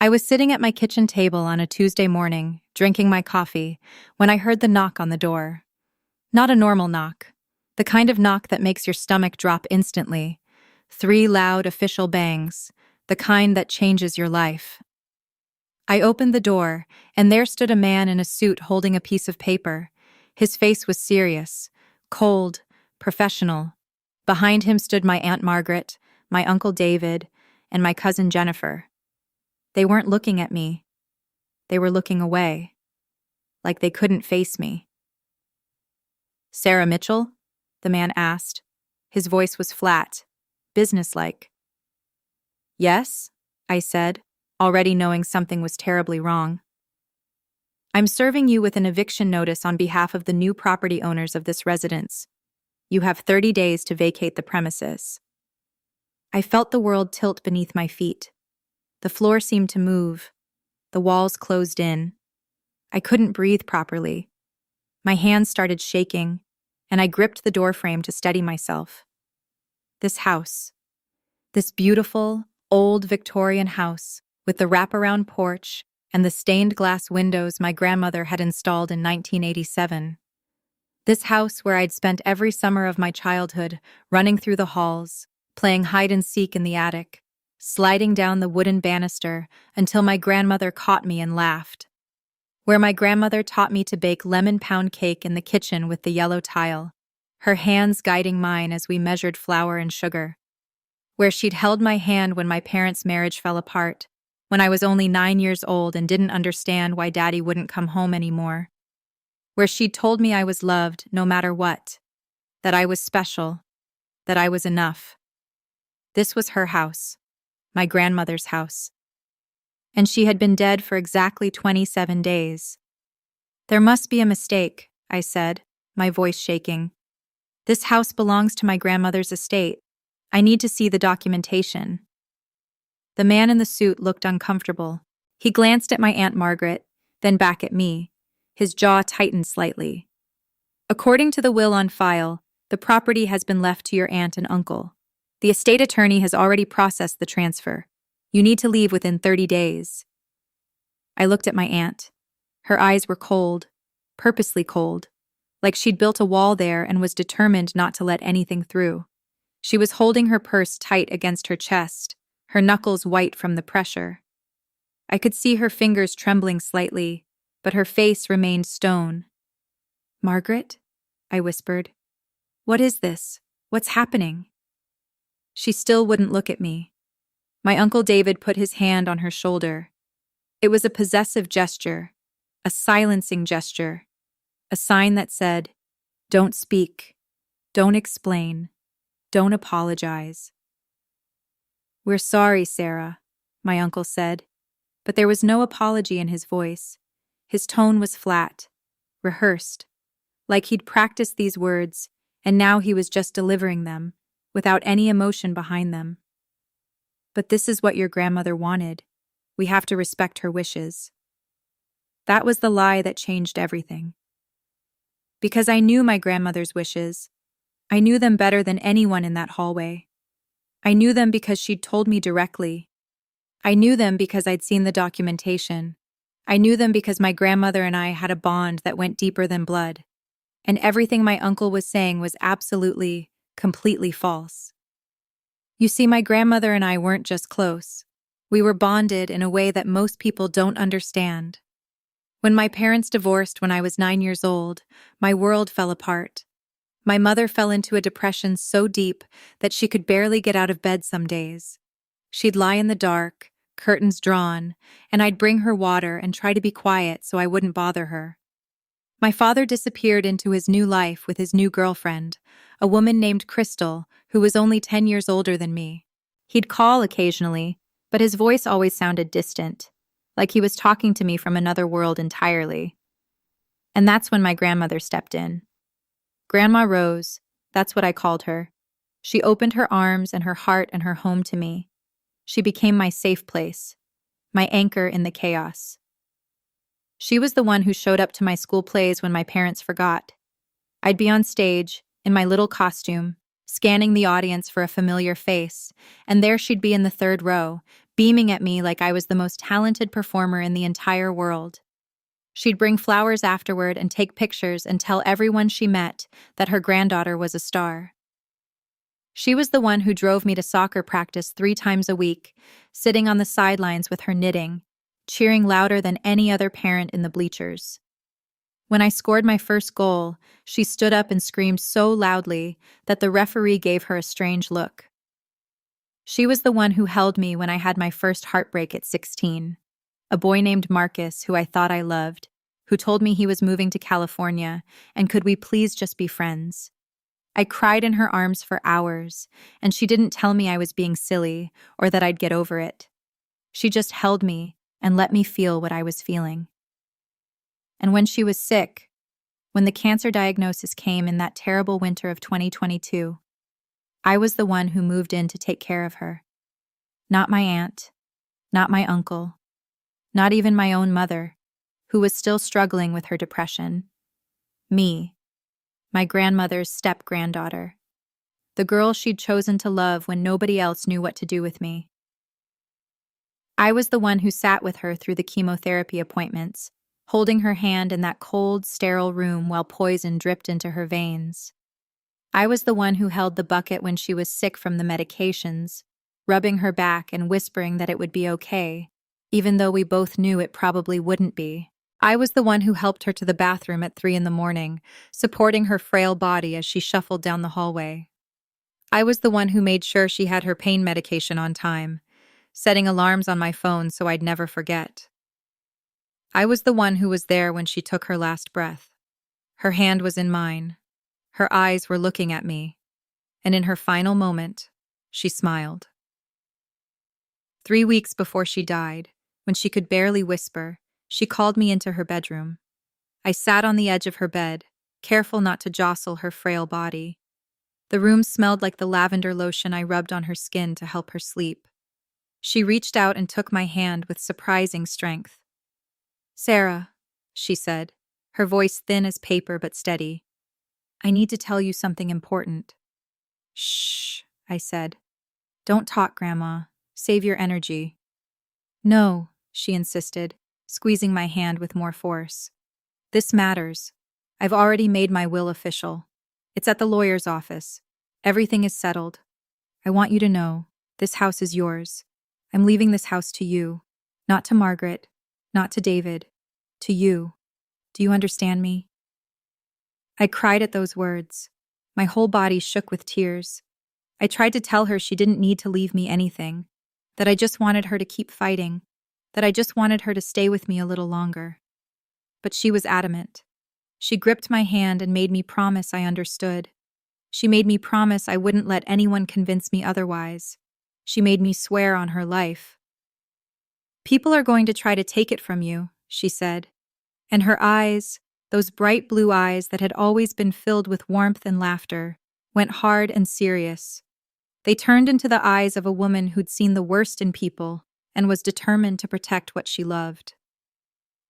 I was sitting at my kitchen table on a Tuesday morning, drinking my coffee, when I heard the knock on the door. Not a normal knock. The kind of knock that makes your stomach drop instantly. 3 loud official bangs, the kind that changes your life. I opened the door, and there stood a man in a suit holding a piece of paper. His face was serious, cold, professional. Behind him stood my Aunt Margaret, my Uncle David, and my cousin Jennifer. They weren't looking at me. They were looking away, like they couldn't face me. "Sarah Mitchell?" the man asked. His voice was flat, businesslike. "Yes," I said, already knowing something was terribly wrong. "I'm serving you with an eviction notice on behalf of the new property owners of this residence. You have 30 days to vacate the premises." I felt the world tilt beneath my feet. The floor seemed to move. The walls closed in. I couldn't breathe properly. My hands started shaking, and I gripped the doorframe to steady myself. This house. This beautiful, old Victorian house, with the wraparound porch and the stained glass windows my grandmother had installed in 1987. This house where I'd spent every summer of my childhood running through the halls, playing hide-and-seek in the attic, sliding down the wooden banister until my grandmother caught me and laughed. Where my grandmother taught me to bake lemon pound cake in the kitchen with the yellow tile, her hands guiding mine as we measured flour and sugar. Where she'd held my hand when my parents' marriage fell apart, when I was only 9 years old and didn't understand why Daddy wouldn't come home anymore. Where she'd told me I was loved no matter what, that I was special, that I was enough. This was her house, my grandmother's house. And she had been dead for exactly 27 days. "There must be a mistake," I said, my voice shaking. "This house belongs to my grandmother's estate. I need to see the documentation." The man in the suit looked uncomfortable. He glanced at my Aunt Margaret, then back at me. His jaw tightened slightly. "According to the will on file, the property has been left to your aunt and uncle. The estate attorney has already processed the transfer. You need to leave within 30 days. I looked at my aunt. Her eyes were cold, purposely cold, like she'd built a wall there and was determined not to let anything through. She was holding her purse tight against her chest, her knuckles white from the pressure. I could see her fingers trembling slightly, but her face remained stone. "Margaret?" I whispered. "What is this? What's happening?" She still wouldn't look at me. My Uncle David put his hand on her shoulder. It was a possessive gesture, a silencing gesture, a sign that said, "Don't speak, don't explain, don't apologize." "We're sorry, Sarah," my uncle said, but there was no apology in his voice. His tone was flat, rehearsed, like he'd practiced these words, and now he was just delivering them, without any emotion behind them. "But this is what your grandmother wanted. We have to respect her wishes." That was the lie that changed everything. Because I knew my grandmother's wishes. I knew them better than anyone in that hallway. I knew them because she'd told me directly. I knew them because I'd seen the documentation. I knew them because my grandmother and I had a bond that went deeper than blood. And everything my uncle was saying was absolutely, completely false. You see, my grandmother and I weren't just close. We were bonded in a way that most people don't understand. When my parents divorced when I was 9 years old, my world fell apart. My mother fell into a depression so deep that she could barely get out of bed some days. She'd lie in the dark, curtains drawn, and I'd bring her water and try to be quiet so I wouldn't bother her. My father disappeared into his new life with his new girlfriend, a woman named Crystal, who was only 10 years older than me. He'd call occasionally, but his voice always sounded distant, like he was talking to me from another world entirely. And that's when my grandmother stepped in. Grandma Rose, that's what I called her. She opened her arms and her heart and her home to me. She became my safe place, my anchor in the chaos. She was the one who showed up to my school plays when my parents forgot. I'd be on stage, in my little costume, scanning the audience for a familiar face, and there she'd be in the third row, beaming at me like I was the most talented performer in the entire world. She'd bring flowers afterward and take pictures and tell everyone she met that her granddaughter was a star. She was the one who drove me to soccer practice 3 times a week, sitting on the sidelines with her knitting, cheering louder than any other parent in the bleachers. When I scored my first goal, she stood up and screamed so loudly that the referee gave her a strange look. She was the one who held me when I had my first heartbreak at 16. A boy named Marcus, who I thought I loved, who told me he was moving to California and could we please just be friends. I cried in her arms for hours, and she didn't tell me I was being silly or that I'd get over it. She just held me and let me feel what I was feeling. And when she was sick, when the cancer diagnosis came in that terrible winter of 2022, I was the one who moved in to take care of her. Not my aunt, not my uncle, not even my own mother, who was still struggling with her depression. Me, my grandmother's step-granddaughter, the girl she'd chosen to love when nobody else knew what to do with me. I was the one who sat with her through the chemotherapy appointments, holding her hand in that cold, sterile room while poison dripped into her veins. I was the one who held the bucket when she was sick from the medications, rubbing her back and whispering that it would be okay, even though we both knew it probably wouldn't be. I was the one who helped her to the bathroom at 3 a.m, supporting her frail body as she shuffled down the hallway. I was the one who made sure she had her pain medication on time, setting alarms on my phone so I'd never forget. I was the one who was there when she took her last breath. Her hand was in mine. Her eyes were looking at me, and in her final moment, she smiled. 3 weeks before she died, when she could barely whisper, she called me into her bedroom. I sat on the edge of her bed, careful not to jostle her frail body. The room smelled like the lavender lotion I rubbed on her skin to help her sleep. She reached out and took my hand with surprising strength. "Sarah," she said, her voice thin as paper but steady. "I need to tell you something important." "Shh," I said. "Don't talk, Grandma. Save your energy." "No," she insisted, squeezing my hand with more force. "This matters. I've already made my will official. It's at the lawyer's office. Everything is settled. I want you to know, this house is yours. I'm leaving this house to you. Not to Margaret, not to David. To you. Do you understand me?" I cried at those words. My whole body shook with tears. I tried to tell her she didn't need to leave me anything, that I just wanted her to keep fighting, that I just wanted her to stay with me a little longer. But she was adamant. She gripped my hand and made me promise I understood. She made me promise I wouldn't let anyone convince me otherwise. She made me swear on her life. "People are going to try to take it from you," she said. And her eyes, those bright blue eyes that had always been filled with warmth and laughter, went hard and serious. They turned into the eyes of a woman who'd seen the worst in people and was determined to protect what she loved.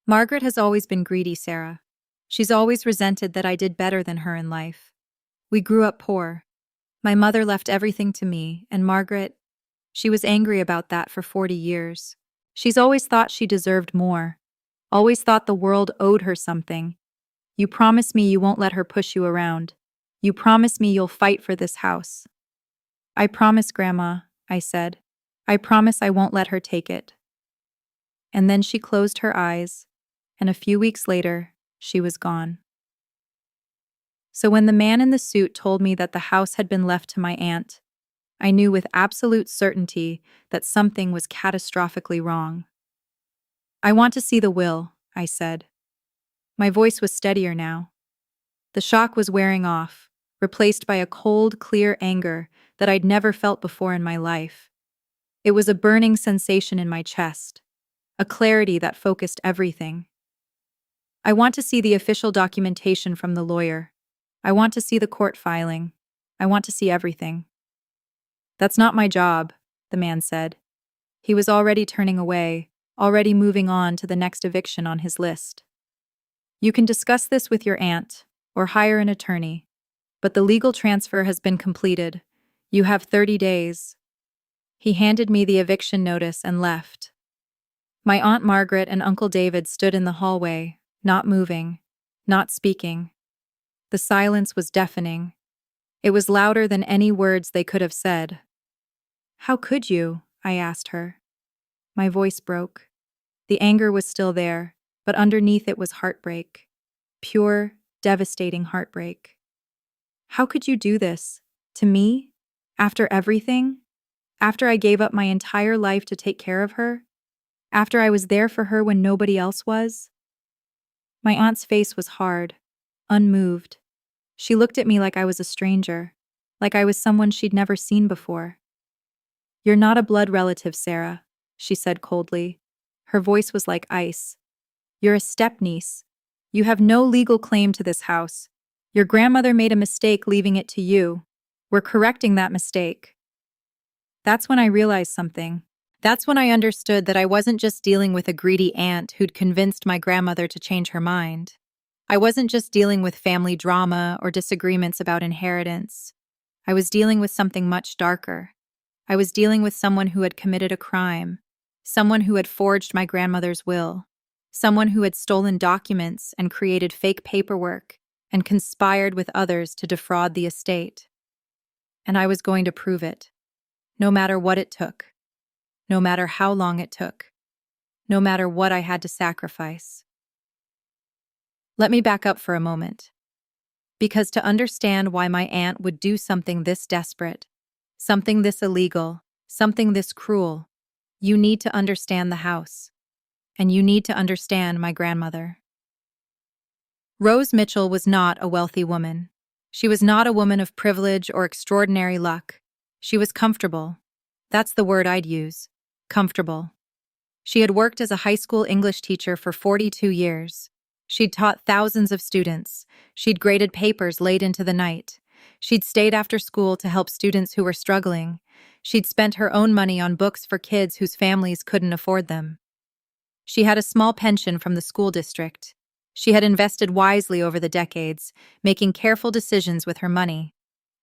"Margaret has always been greedy, Sarah. She's always resented that I did better than her in life. We grew up poor. My mother left everything to me, and Margaret, she was angry about that for 40 years. She's always thought she deserved more, always thought the world owed her something. You promise me you won't let her push you around. You promise me you'll fight for this house." "I promise, Grandma," I said. "I promise I won't let her take it." And then she closed her eyes, and a few weeks later, she was gone. So when the man in the suit told me that the house had been left to my aunt, I knew with absolute certainty that something was catastrophically wrong. "I want to see the will," I said. My voice was steadier now. The shock was wearing off, replaced by a cold, clear anger that I'd never felt before in my life. It was a burning sensation in my chest, a clarity that focused everything. "I want to see the official documentation from the lawyer. I want to see the court filing. I want to see everything." "That's not my job," the man said. He was already turning away, already moving on to the next eviction on his list. "You can discuss this with your aunt, or hire an attorney, but the legal transfer has been completed. You have 30 days. He handed me the eviction notice and left. My Aunt Margaret and Uncle David stood in the hallway, not moving, not speaking. The silence was deafening. It was louder than any words they could have said. "How could you?" I asked her. My voice broke. The anger was still there, but underneath it was heartbreak. Pure, devastating heartbreak. "How could you do this? To me? After everything? After I gave up my entire life to take care of her? After I was there for her when nobody else was?" My aunt's face was hard, unmoved. She looked at me like I was a stranger, like I was someone she'd never seen before. "You're not a blood relative, Sarah," she said coldly. Her voice was like ice. "You're a stepniece. You have no legal claim to this house. Your grandmother made a mistake leaving it to you. We're correcting that mistake." That's when I realized something. That's when I understood that I wasn't just dealing with a greedy aunt who'd convinced my grandmother to change her mind. I wasn't just dealing with family drama or disagreements about inheritance. I was dealing with something much darker. I was dealing with someone who had committed a crime, someone who had forged my grandmother's will, someone who had stolen documents and created fake paperwork and conspired with others to defraud the estate. And I was going to prove it, no matter what it took, no matter how long it took, no matter what I had to sacrifice. Let me back up for a moment. Because to understand why my aunt would do something this desperate, something this illegal, something this cruel, you need to understand the house. And you need to understand my grandmother. Rose Mitchell was not a wealthy woman. She was not a woman of privilege or extraordinary luck. She was comfortable. That's the word I'd use. Comfortable. She had worked as a high school English teacher for 42 years. She'd taught thousands of students. She'd graded papers late into the night. She'd stayed after school to help students who were struggling. She'd spent her own money on books for kids whose families couldn't afford them. She had a small pension from the school district. She had invested wisely over the decades, making careful decisions with her money.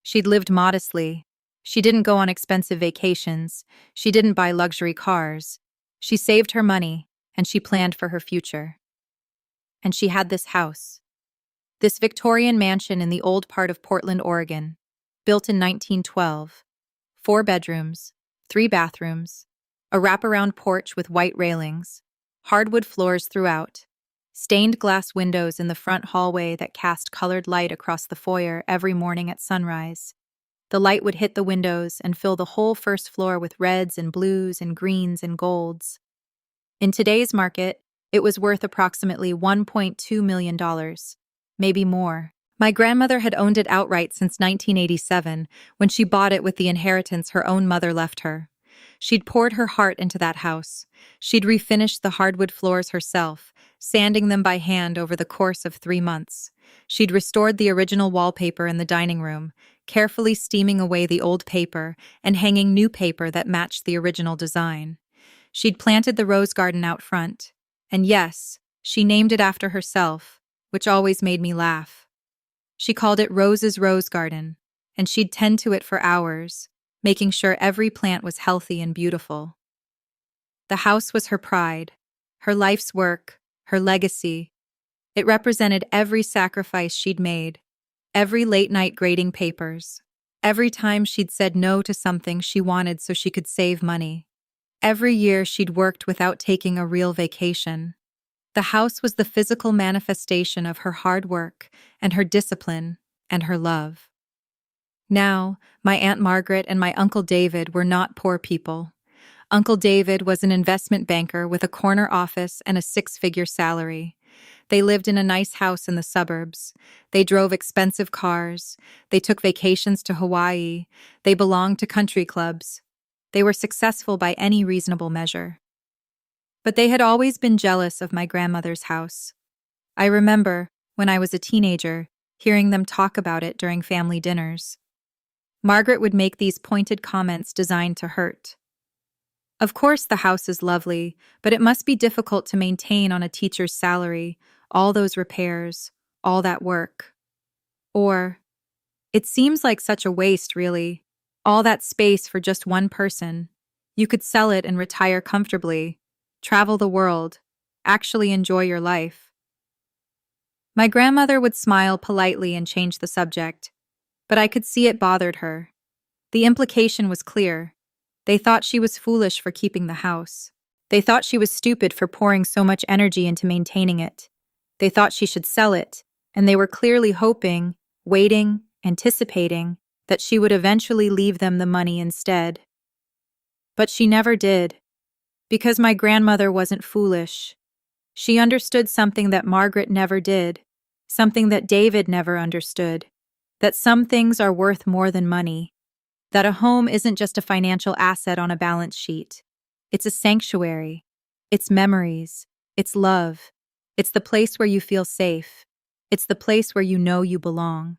She'd lived modestly. She didn't go on expensive vacations. She didn't buy luxury cars. She saved her money, and she planned for her future. And she had this house. This Victorian mansion in the old part of Portland, Oregon, built in 1912. 4 bedrooms, 3 bathrooms, a wraparound porch with white railings, hardwood floors throughout, stained glass windows in the front hallway that cast colored light across the foyer every morning at sunrise. The light would hit the windows and fill the whole first floor with reds and blues and greens and golds. In today's market, it was worth approximately $1.2 million, maybe more. My grandmother had owned it outright since 1987, when she bought it with the inheritance her own mother left her. She'd poured her heart into that house. She'd refinished the hardwood floors herself, sanding them by hand over the course of 3 months. She'd restored the original wallpaper in the dining room, carefully steaming away the old paper and hanging new paper that matched the original design. She'd planted the rose garden out front. And yes, she named it after herself, which always made me laugh. She called it Rose's Rose Garden, and she'd tend to it for hours, making sure every plant was healthy and beautiful. The house was her pride, her life's work, her legacy. It represented every sacrifice she'd made, every late-night grading papers, every time she'd said no to something she wanted so she could save money, every year she'd worked without taking a real vacation. The house was the physical manifestation of her hard work and her discipline and her love. Now, my Aunt Margaret and my Uncle David were not poor people. Uncle David was an investment banker with a corner office and a 6-figure salary. They lived in a nice house in the suburbs. They drove expensive cars. They took vacations to Hawaii. They belonged to country clubs. They were successful by any reasonable measure. But they had always been jealous of my grandmother's house. I remember, when I was a teenager, hearing them talk about it during family dinners. Margaret would make these pointed comments designed to hurt. "Of course the house is lovely, but it must be difficult to maintain on a teacher's salary, all those repairs, all that work." Or, "It seems like such a waste, really, all that space for just one person. You could sell it and retire comfortably, travel the world, actually enjoy your life. My grandmother would smile politely and change the subject, but I could see it bothered her. The implication was clear. They thought she was foolish for keeping the house. They thought she was stupid for pouring so much energy into maintaining it. They thought she should sell it, and they were clearly hoping, waiting, anticipating, that she would eventually leave them the money instead. But she never did, because my grandmother wasn't foolish. She understood something that Margaret never did, something that David never understood, that some things are worth more than money, that a home isn't just a financial asset on a balance sheet. It's a sanctuary. It's memories. It's love. It's the place where you feel safe. It's the place where you know you belong.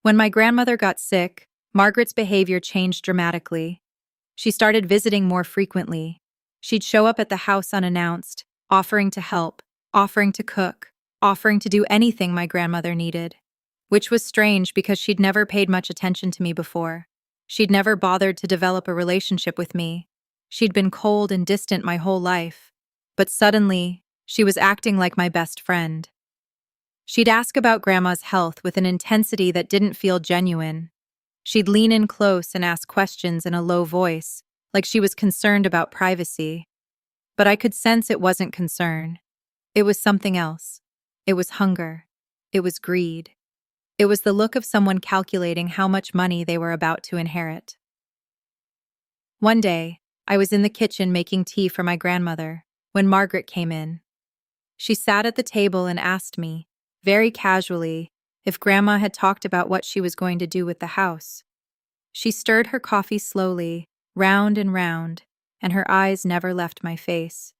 When my grandmother got sick, Margaret's behavior changed dramatically. She started visiting more frequently. She'd show up at the house unannounced, offering to help, offering to cook, offering to do anything my grandmother needed. Which was strange because she'd never paid much attention to me before. She'd never bothered to develop a relationship with me. She'd been cold and distant my whole life. But suddenly, she was acting like my best friend. She'd ask about Grandma's health with an intensity that didn't feel genuine. She'd lean in close and ask questions in a low voice, like she was concerned about privacy. But I could sense it wasn't concern. It was something else. It was hunger. It was greed. It was the look of someone calculating how much money they were about to inherit. One day, I was in the kitchen making tea for my grandmother when Margaret came in. She sat at the table and asked me, very casually, if Grandma had talked about what she was going to do with the house. She stirred her coffee slowly, round, and her eyes never left my face.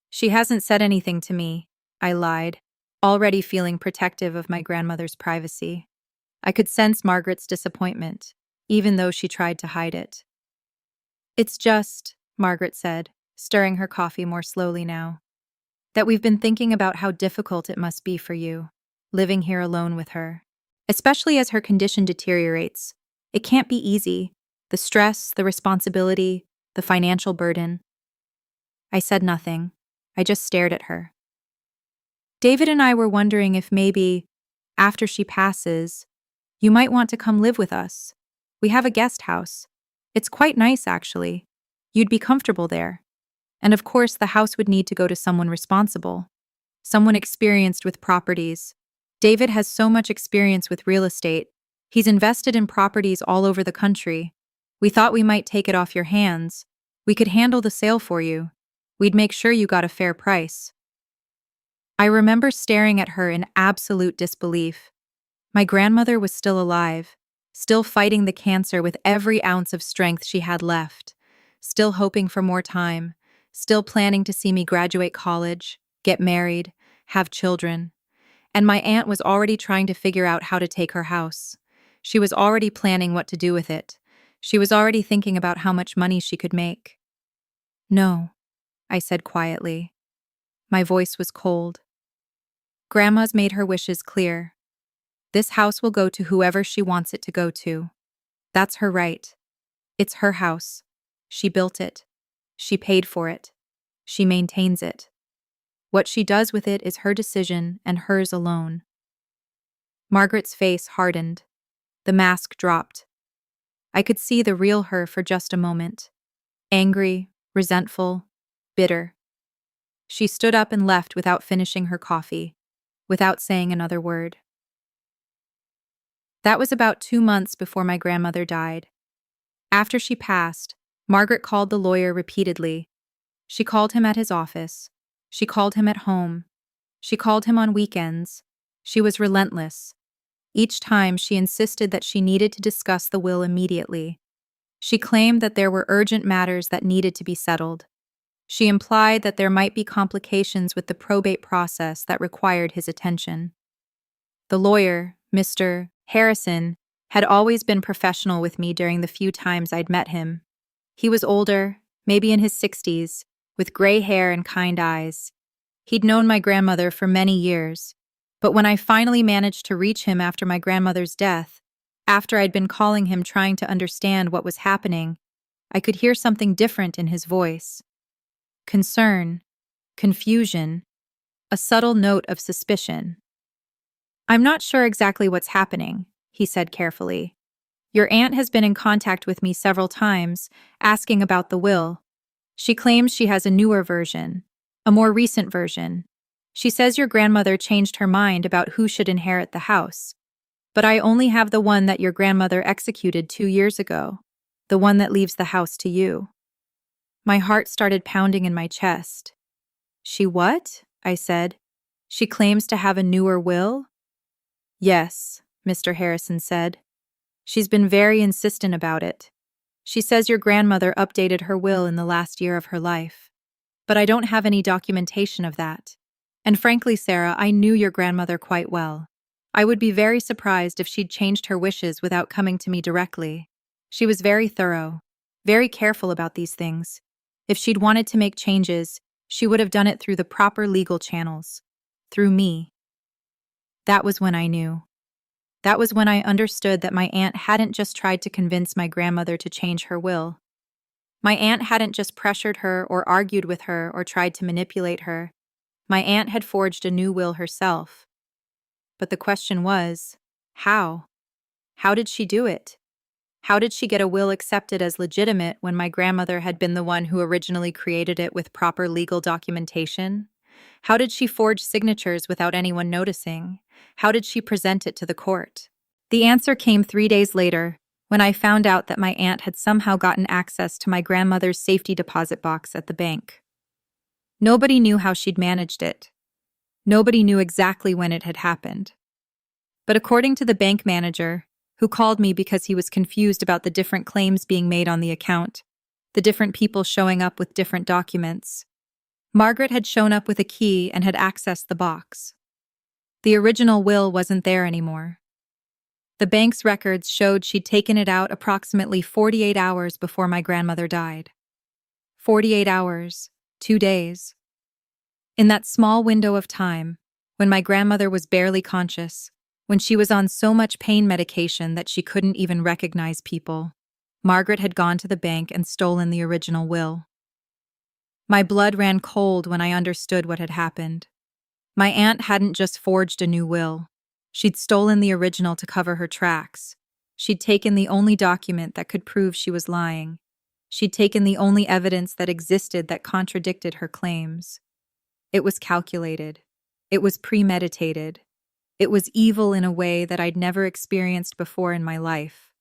She hasn't said anything to me, I lied, already feeling protective of my grandmother's privacy. I could sense Margaret's disappointment, even though she tried to hide it. It's just, Margaret said, stirring her coffee more slowly now, that we've been thinking about how difficult it must be for you, living here alone with her. Especially as her condition deteriorates. It can't be easy. The stress, the responsibility, the financial burden. I said nothing. I just stared at her. David and I were wondering if maybe, after she passes, you might want to come live with us. We have a guest house. It's quite nice, actually. You'd be comfortable there. And of course, the house would need to go to someone responsible. Someone experienced with properties. David has so much experience with real estate. He's invested in properties all over the country. We thought we might take it off your hands. We could handle the sale for you. We'd make sure you got a fair price. I remember staring at her in absolute disbelief. My grandmother was still alive, still fighting the cancer with every ounce of strength she had left, still hoping for more time, still planning to see me graduate college, get married, have children. And my aunt was already trying to figure out how to take her house. She was already planning what to do with it. She was already thinking about how much money she could make. No, I said quietly. My voice was cold. Grandma's made her wishes clear. This house will go to whoever she wants it to go to. That's her right. It's her house. She built it. She paid for it. She maintains it. What she does with it is her decision and hers alone. Margaret's face hardened. The mask dropped. I could see the real her for just a moment. Angry, resentful, bitter. She stood up and left without finishing her coffee, without saying another word. That was about 2 months before my grandmother died. After she passed, Margaret called the lawyer repeatedly. She called him at his office. She called him at home. She called him on weekends. She was relentless. Each time she insisted that she needed to discuss the will immediately. She claimed that there were urgent matters that needed to be settled. She implied that there might be complications with the probate process that required his attention. The lawyer, Mr. Harrison, had always been professional with me during the few times I'd met him. He was older, maybe in his 60s, with gray hair and kind eyes. He'd known my grandmother for many years, but when I finally managed to reach him after my grandmother's death, after I'd been calling him trying to understand what was happening, I could hear something different in his voice. Concern, confusion, a subtle note of suspicion. "I'm not sure exactly what's happening," he said carefully. "Your aunt has been in contact with me several times, asking about the will. She claims she has a newer version, a more recent version. She says your grandmother changed her mind about who should inherit the house. But I only have the one that your grandmother executed 2 years ago, the one that leaves the house to you." My heart started pounding in my chest. "She what?" I said. "She claims to have a newer will?" "Yes," Mr. Harrison said. "She's been very insistent about it. She says your grandmother updated her will in the last year of her life. But I don't have any documentation of that. And frankly, Sarah, I knew your grandmother quite well. I would be very surprised if she'd changed her wishes without coming to me directly. She was very thorough, very careful about these things. If she'd wanted to make changes, she would have done it through the proper legal channels. Through me." That was when I knew. That was when I understood that my aunt hadn't just tried to convince my grandmother to change her will. My aunt hadn't just pressured her or argued with her or tried to manipulate her. My aunt had forged a new will herself. But the question was, how? How did she do it? How did she get a will accepted as legitimate when my grandmother had been the one who originally created it with proper legal documentation? How did she forge signatures without anyone noticing? How did she present it to the court? The answer came 3 days later, when I found out that my aunt had somehow gotten access to my grandmother's safety deposit box at the bank. Nobody knew how she'd managed it. Nobody knew exactly when it had happened. But according to the bank manager, who called me because he was confused about the different claims being made on the account, the different people showing up with different documents, Margaret had shown up with a key and had accessed the box. The original will wasn't there anymore. The bank's records showed she'd taken it out approximately 48 hours before my grandmother died. 48 hours, 2 days. In that small window of time, when my grandmother was barely conscious, when she was on so much pain medication that she couldn't even recognize people, Margaret had gone to the bank and stolen the original will. My blood ran cold when I understood what had happened. My aunt hadn't just forged a new will. She'd stolen the original to cover her tracks. She'd taken the only document that could prove she was lying. She'd taken the only evidence that existed that contradicted her claims. It was calculated. It was premeditated. It was evil in a way that I'd never experienced before in my life.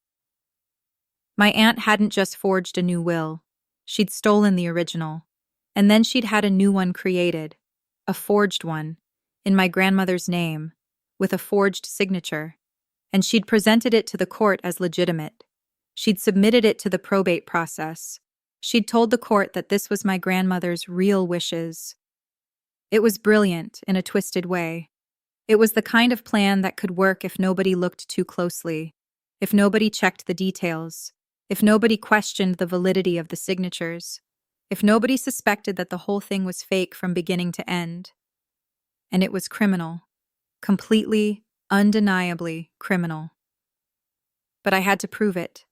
My aunt hadn't just forged a new will. She'd stolen the original. And then she'd had a new one created, a forged one, in my grandmother's name, with a forged signature. And she'd presented it to the court as legitimate. She'd submitted it to the probate process. She'd told the court that this was my grandmother's real wishes. It was brilliant in a twisted way. It was the kind of plan that could work if nobody looked too closely, if nobody checked the details, if nobody questioned the validity of the signatures, if nobody suspected that the whole thing was fake from beginning to end. And it was criminal. Completely, undeniably criminal. But I had to prove it.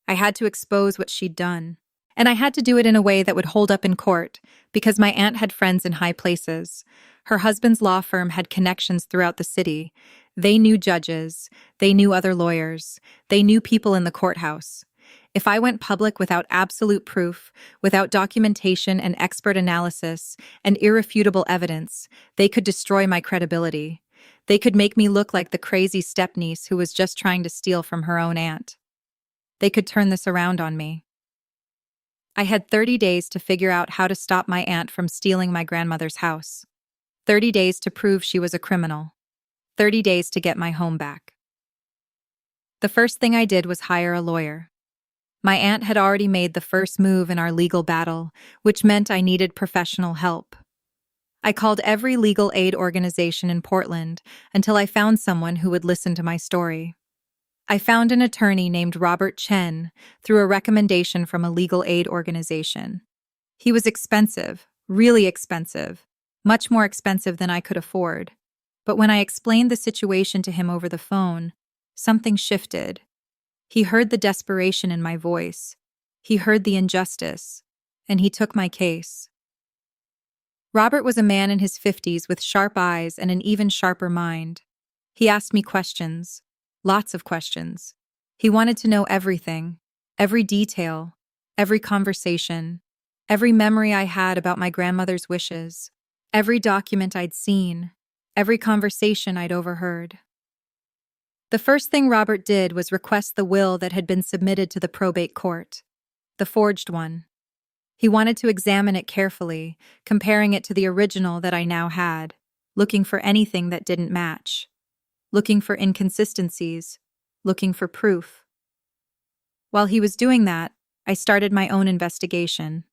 I had to expose what she'd done. And I had to do it in a way that would hold up in court, because my aunt had friends in high places. Her husband's law firm had connections throughout the city. They knew judges. They knew other lawyers. They knew people in the courthouse. If I went public without absolute proof, without documentation and expert analysis and irrefutable evidence, they could destroy my credibility. They could make me look like the crazy stepniece who was just trying to steal from her own aunt. They could turn this around on me. I had 30 days to figure out how to stop my aunt from stealing my grandmother's house. 30 days to prove she was a criminal. 30 days to get my home back. The first thing I did was hire a lawyer. My aunt had already made the first move in our legal battle, which meant I needed professional help. I called every legal aid organization in Portland until I found someone who would listen to my story. I found an attorney named Robert Chen through a recommendation from a legal aid organization. He was expensive, really expensive, much more expensive than I could afford. But when I explained the situation to him over the phone, something shifted. He heard the desperation in my voice. He heard the injustice, and he took my case. Robert was a man in his 50s with sharp eyes and an even sharper mind. He asked me questions, lots of questions. He wanted to know everything, every detail, every conversation, every memory I had about my grandmother's wishes, every document I'd seen, every conversation I'd overheard. The first thing Robert did was request the will that had been submitted to the probate court, the forged one. He wanted to examine it carefully, comparing it to the original that I now had, looking for anything that didn't match, looking for inconsistencies, looking for proof. While he was doing that, I started my own investigation.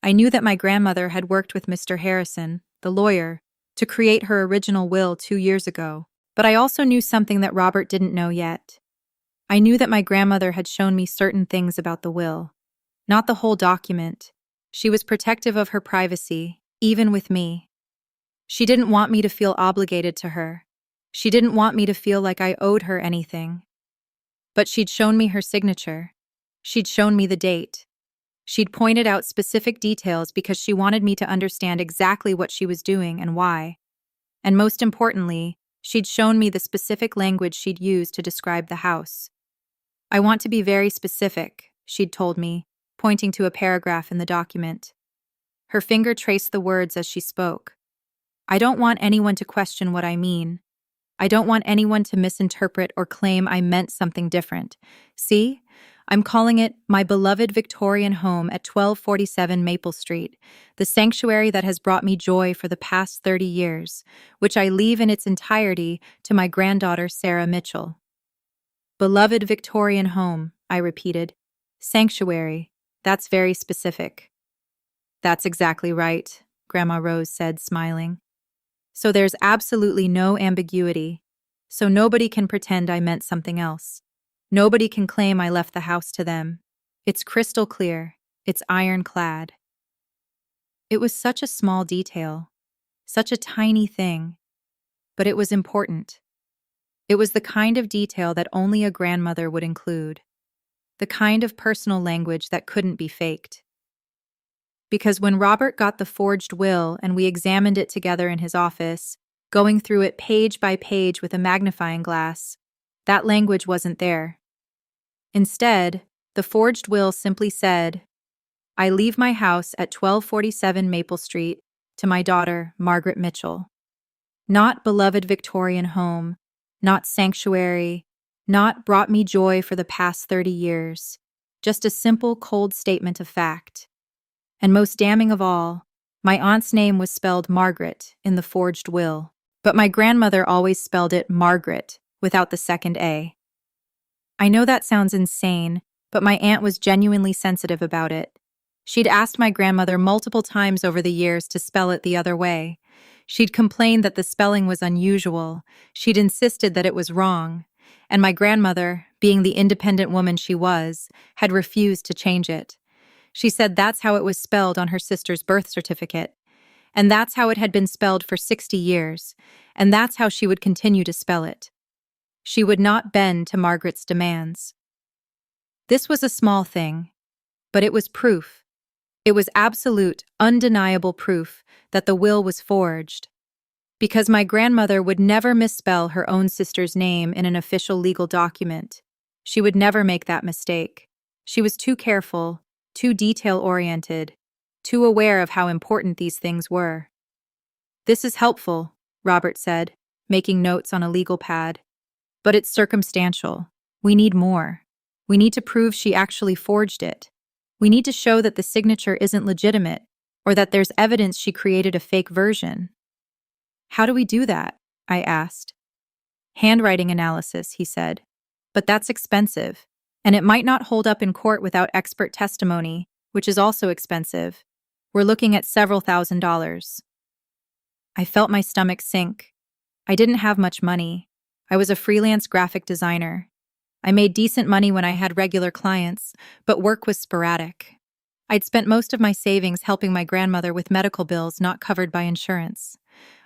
I knew that my grandmother had worked with Mr. Harrison, the lawyer, to create her original will 2 years ago, but I also knew something that Robert didn't know yet. I knew that my grandmother had shown me certain things about the will. Not the whole document. She was protective of her privacy, even with me. She didn't want me to feel obligated to her. She didn't want me to feel like I owed her anything. But she'd shown me her signature. She'd shown me the date. She'd pointed out specific details because she wanted me to understand exactly what she was doing and why. And most importantly, she'd shown me the specific language she'd used to describe the house. "I want to be very specific," she'd told me, pointing to a paragraph in the document. Her finger traced the words as she spoke. "I don't want anyone to question what I mean. I don't want anyone to misinterpret or claim I meant something different. See? I'm calling it my beloved Victorian home at 1247 Maple Street, the sanctuary that has brought me joy for the past 30 years, which I leave in its entirety to my granddaughter Sarah Mitchell." "Beloved Victorian home," I repeated. "Sanctuary. That's very specific." "That's exactly right," Grandma Rose said, smiling. "So there's absolutely no ambiguity. So nobody can pretend I meant something else. Nobody can claim I left the house to them. It's crystal clear. It's ironclad." It was such a small detail, such a tiny thing, but it was important. It was the kind of detail that only a grandmother would include, the kind of personal language that couldn't be faked. Because when Robert got the forged will and we examined it together in his office, going through it page by page with a magnifying glass, that language wasn't there. Instead, the forged will simply said, "I leave my house at 1247 Maple Street to my daughter, Margaret Mitchell." Not beloved Victorian home, not sanctuary, not brought me joy for the past 30 years, just a simple, cold statement of fact. And most damning of all, my aunt's name was spelled Margaret in the forged will, but my grandmother always spelled it Margaret without the second A. I know that sounds insane, but my aunt was genuinely sensitive about it. She'd asked my grandmother multiple times over the years to spell it the other way. She'd complained that the spelling was unusual. She'd insisted that it was wrong. And my grandmother, being the independent woman she was, had refused to change it. She said that's how it was spelled on her sister's birth certificate. And that's how it had been spelled for 60 years. And that's how she would continue to spell it. She would not bend to Margaret's demands. This was a small thing, but it was proof. It was absolute, undeniable proof that the will was forged. Because my grandmother would never misspell her own sister's name in an official legal document. She would never make that mistake. She was too careful, too detail-oriented, too aware of how important these things were. "This is helpful," Robert said, making notes on a legal pad. "But it's circumstantial. We need more. We need to prove she actually forged it. We need to show that the signature isn't legitimate, or that there's evidence she created a fake version." "How do we do that?" I asked. "Handwriting analysis," he said. "But that's expensive, and it might not hold up in court without expert testimony, which is also expensive. We're looking at several $1,000s. I felt my stomach sink. I didn't have much money. I was a freelance graphic designer. I made decent money when I had regular clients, but work was sporadic. I'd spent most of my savings helping my grandmother with medical bills not covered by insurance.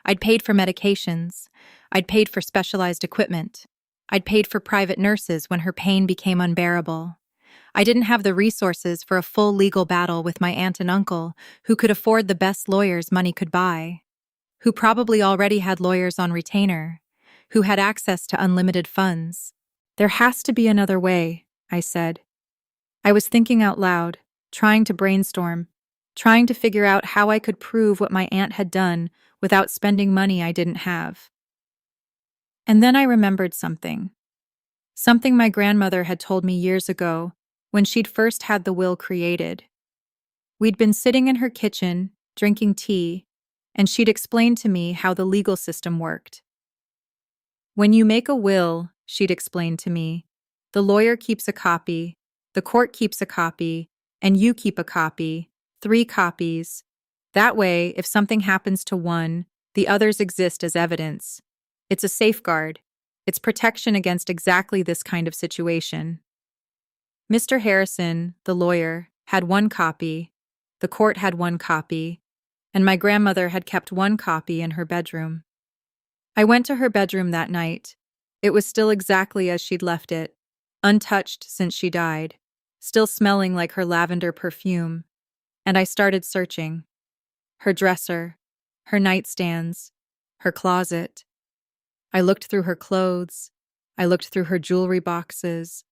I'd paid for medications. I'd paid for specialized equipment. I'd paid for private nurses when her pain became unbearable. I didn't have the resources for a full legal battle with my aunt and uncle, who could afford the best lawyers money could buy, who probably already had lawyers on retainer, who had access to unlimited funds. There has to be another way, I said. I was thinking out loud, trying to brainstorm, trying to figure out how I could prove what my aunt had done without spending money I didn't have. And then I remembered something. Something my grandmother had told me years ago when she'd first had the will created. We'd been sitting in her kitchen, drinking tea, and she'd explained to me how the legal system worked. When you make a will, she'd explained to me, the lawyer keeps a copy, the court keeps a copy, and you keep a copy, 3 copies. That way, if something happens to one, the others exist as evidence. It's a safeguard. It's protection against exactly this kind of situation. Mr. Harrison, the lawyer, had 1 copy, the court had 1 copy, and my grandmother had kept 1 copy in her bedroom. I went to her bedroom that night. It was still exactly as she'd left it, untouched since she died, still smelling like her lavender perfume, and I started searching. Her dresser, her nightstands, her closet. I looked through her clothes. I looked through her jewelry boxes.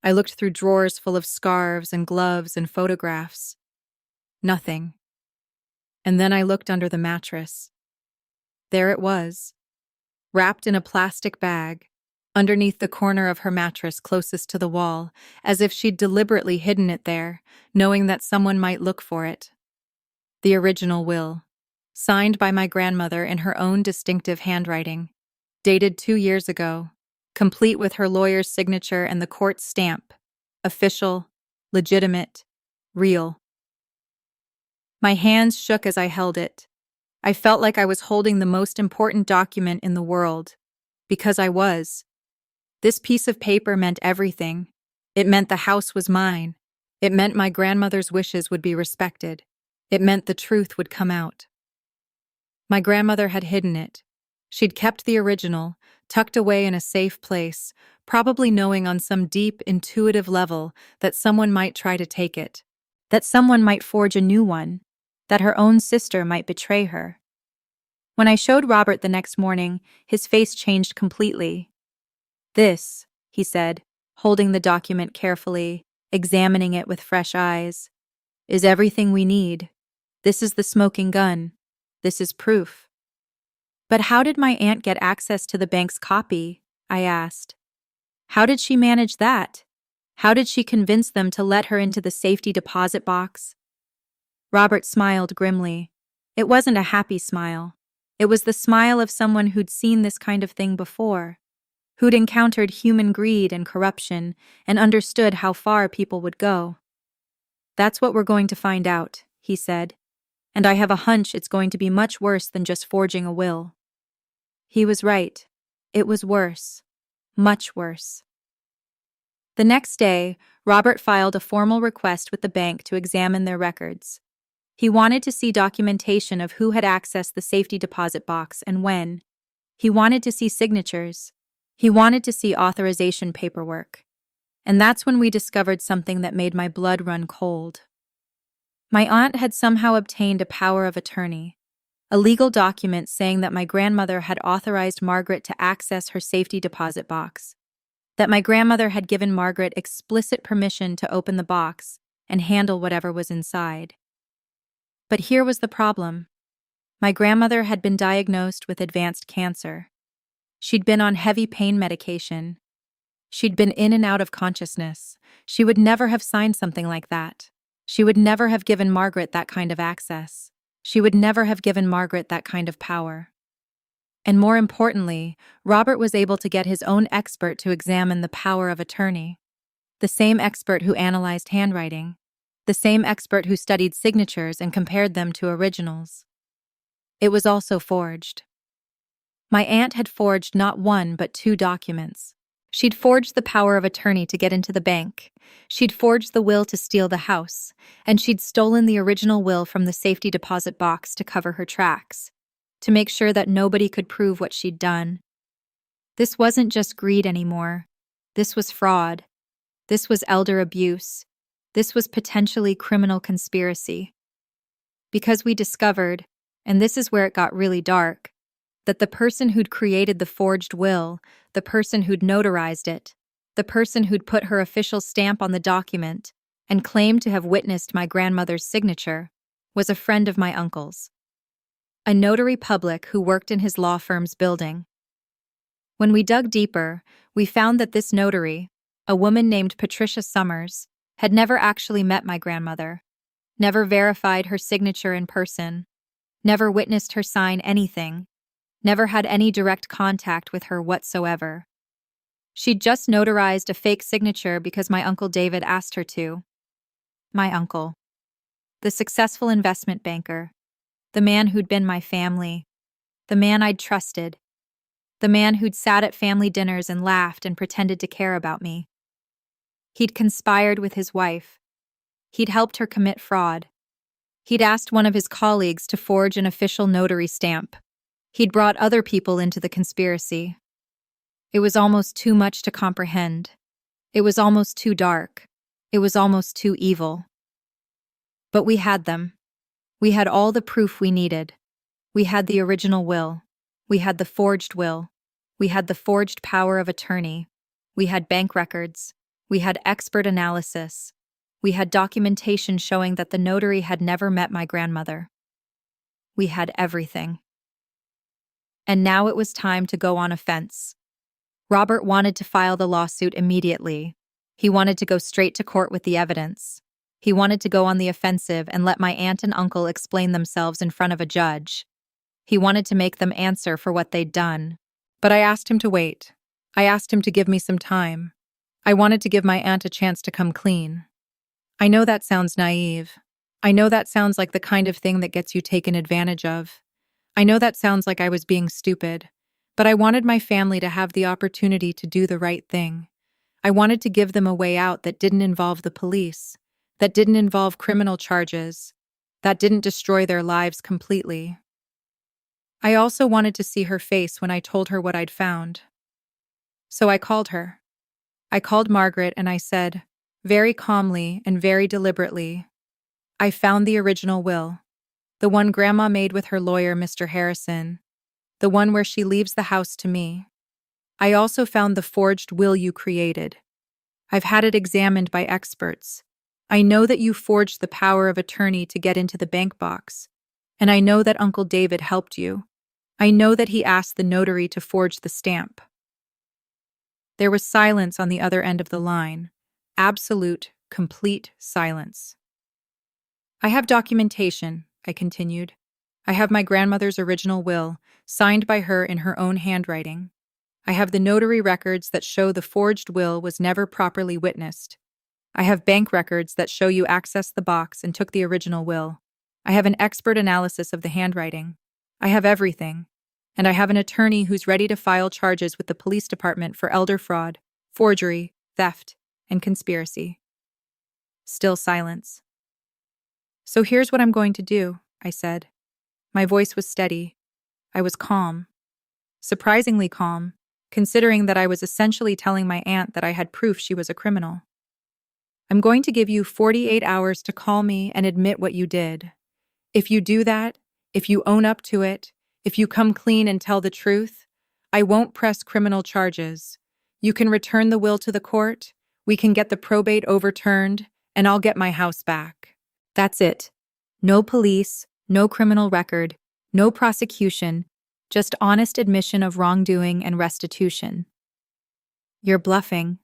I looked through drawers full of scarves and gloves and photographs. Nothing. And then I looked under the mattress. There it was, wrapped in a plastic bag, underneath the corner of her mattress closest to the wall, as if she'd deliberately hidden it there, knowing that someone might look for it. The original will, signed by my grandmother in her own distinctive handwriting, dated 2 years ago, complete with her lawyer's signature and the court's stamp, official, legitimate, real. My hands shook as I held it. I felt like I was holding the most important document in the world, because I was. This piece of paper meant everything. It meant the house was mine. It meant my grandmother's wishes would be respected. It meant the truth would come out. My grandmother had hidden it. She'd kept the original, tucked away in a safe place, probably knowing on some deep, intuitive level that someone might try to take it, that someone might forge a new one, that her own sister might betray her. When I showed Robert the next morning, his face changed completely. "This," he said, holding the document carefully, examining it with fresh eyes, "is everything we need. This is the smoking gun. This is proof." "But how did my aunt get access to the bank's copy?" I asked. "How did she manage that? How did she convince them to let her into the safety deposit box?" Robert smiled grimly. It wasn't a happy smile. It was the smile of someone who'd seen this kind of thing before, who'd encountered human greed and corruption and understood how far people would go. "That's what we're going to find out," he said, "and I have a hunch it's going to be much worse than just forging a will." He was right. It was worse. Much worse. The next day, Robert filed a formal request with the bank to examine their records. He wanted to see documentation of who had accessed the safety deposit box and when. He wanted to see signatures. He wanted to see authorization paperwork. And that's when we discovered something that made my blood run cold. My aunt had somehow obtained a power of attorney, a legal document saying that my grandmother had authorized Margaret to access her safety deposit box, that my grandmother had given Margaret explicit permission to open the box and handle whatever was inside. But here was the problem. My grandmother had been diagnosed with advanced cancer. She'd been on heavy pain medication. She'd been in and out of consciousness. She would never have signed something like that. She would never have given Margaret that kind of access. She would never have given Margaret that kind of power. And more importantly, Robert was able to get his own expert to examine the power of attorney. The same expert who analyzed handwriting. The same expert who studied signatures and compared them to originals. It was also forged. My aunt had forged not 1 but 2 documents. She'd forged the power of attorney to get into the bank. She'd forged the will to steal the house. And she'd stolen the original will from the safety deposit box to cover her tracks, to make sure that nobody could prove what she'd done. This wasn't just greed anymore. This was fraud. This was elder abuse. This was potentially criminal conspiracy. Because we discovered, and this is where it got really dark, that the person who'd created the forged will, the person who'd notarized it, the person who'd put her official stamp on the document and claimed to have witnessed my grandmother's signature, was a friend of my uncle's. A notary public who worked in his law firm's building. When we dug deeper, we found that this notary, a woman named Patricia Summers, had never actually met my grandmother, never verified her signature in person, never witnessed her sign anything, never had any direct contact with her whatsoever. She'd just notarized a fake signature because my Uncle David asked her to. My uncle. The successful investment banker. The man who'd been my family. The man I'd trusted. The man who'd sat at family dinners and laughed and pretended to care about me. He'd conspired with his wife. He'd helped her commit fraud. He'd asked one of his colleagues to forge an official notary stamp. He'd brought other people into the conspiracy. It was almost too much to comprehend. It was almost too dark. It was almost too evil. But we had them. We had all the proof we needed. We had the original will. We had the forged will. We had the forged power of attorney. We had bank records. We had expert analysis. We had documentation showing that the notary had never met my grandmother. We had everything. And now it was time to go on offense. Robert wanted to file the lawsuit immediately. He wanted to go straight to court with the evidence. He wanted to go on the offensive and let my aunt and uncle explain themselves in front of a judge. He wanted to make them answer for what they'd done. But I asked him to wait. I asked him to give me some time. I wanted to give my aunt a chance to come clean. I know that sounds naive. I know that sounds like the kind of thing that gets you taken advantage of. I know that sounds like I was being stupid. But I wanted my family to have the opportunity to do the right thing. I wanted to give them a way out that didn't involve the police, that didn't involve criminal charges, that didn't destroy their lives completely. I also wanted to see her face when I told her what I'd found. So I called her. I called Margaret and I said, very calmly and very deliberately, I found the original will, the one Grandma made with her lawyer, Mr. Harrison, the one where she leaves the house to me. I also found the forged will you created. I've had it examined by experts. I know that you forged the power of attorney to get into the bank box, and I know that Uncle David helped you. I know that he asked the notary to forge the stamp. There was silence on the other end of the line. Absolute, complete silence. I have documentation, I continued. I have my grandmother's original will, signed by her in her own handwriting. I have the notary records that show the forged will was never properly witnessed. I have bank records that show you accessed the box and took the original will. I have an expert analysis of the handwriting. I have everything. And I have an attorney who's ready to file charges with the police department for elder fraud, forgery, theft, and conspiracy. Still silence. So here's what I'm going to do, I said. My voice was steady. I was calm. Surprisingly calm, considering that I was essentially telling my aunt that I had proof she was a criminal. I'm going to give you 48 hours to call me and admit what you did. If you do that, if you own up to it, if you come clean and tell the truth, I won't press criminal charges. You can return the will to the court, we can get the probate overturned, and I'll get my house back. That's it. No police, no criminal record, no prosecution, just honest admission of wrongdoing and restitution. You're bluffing,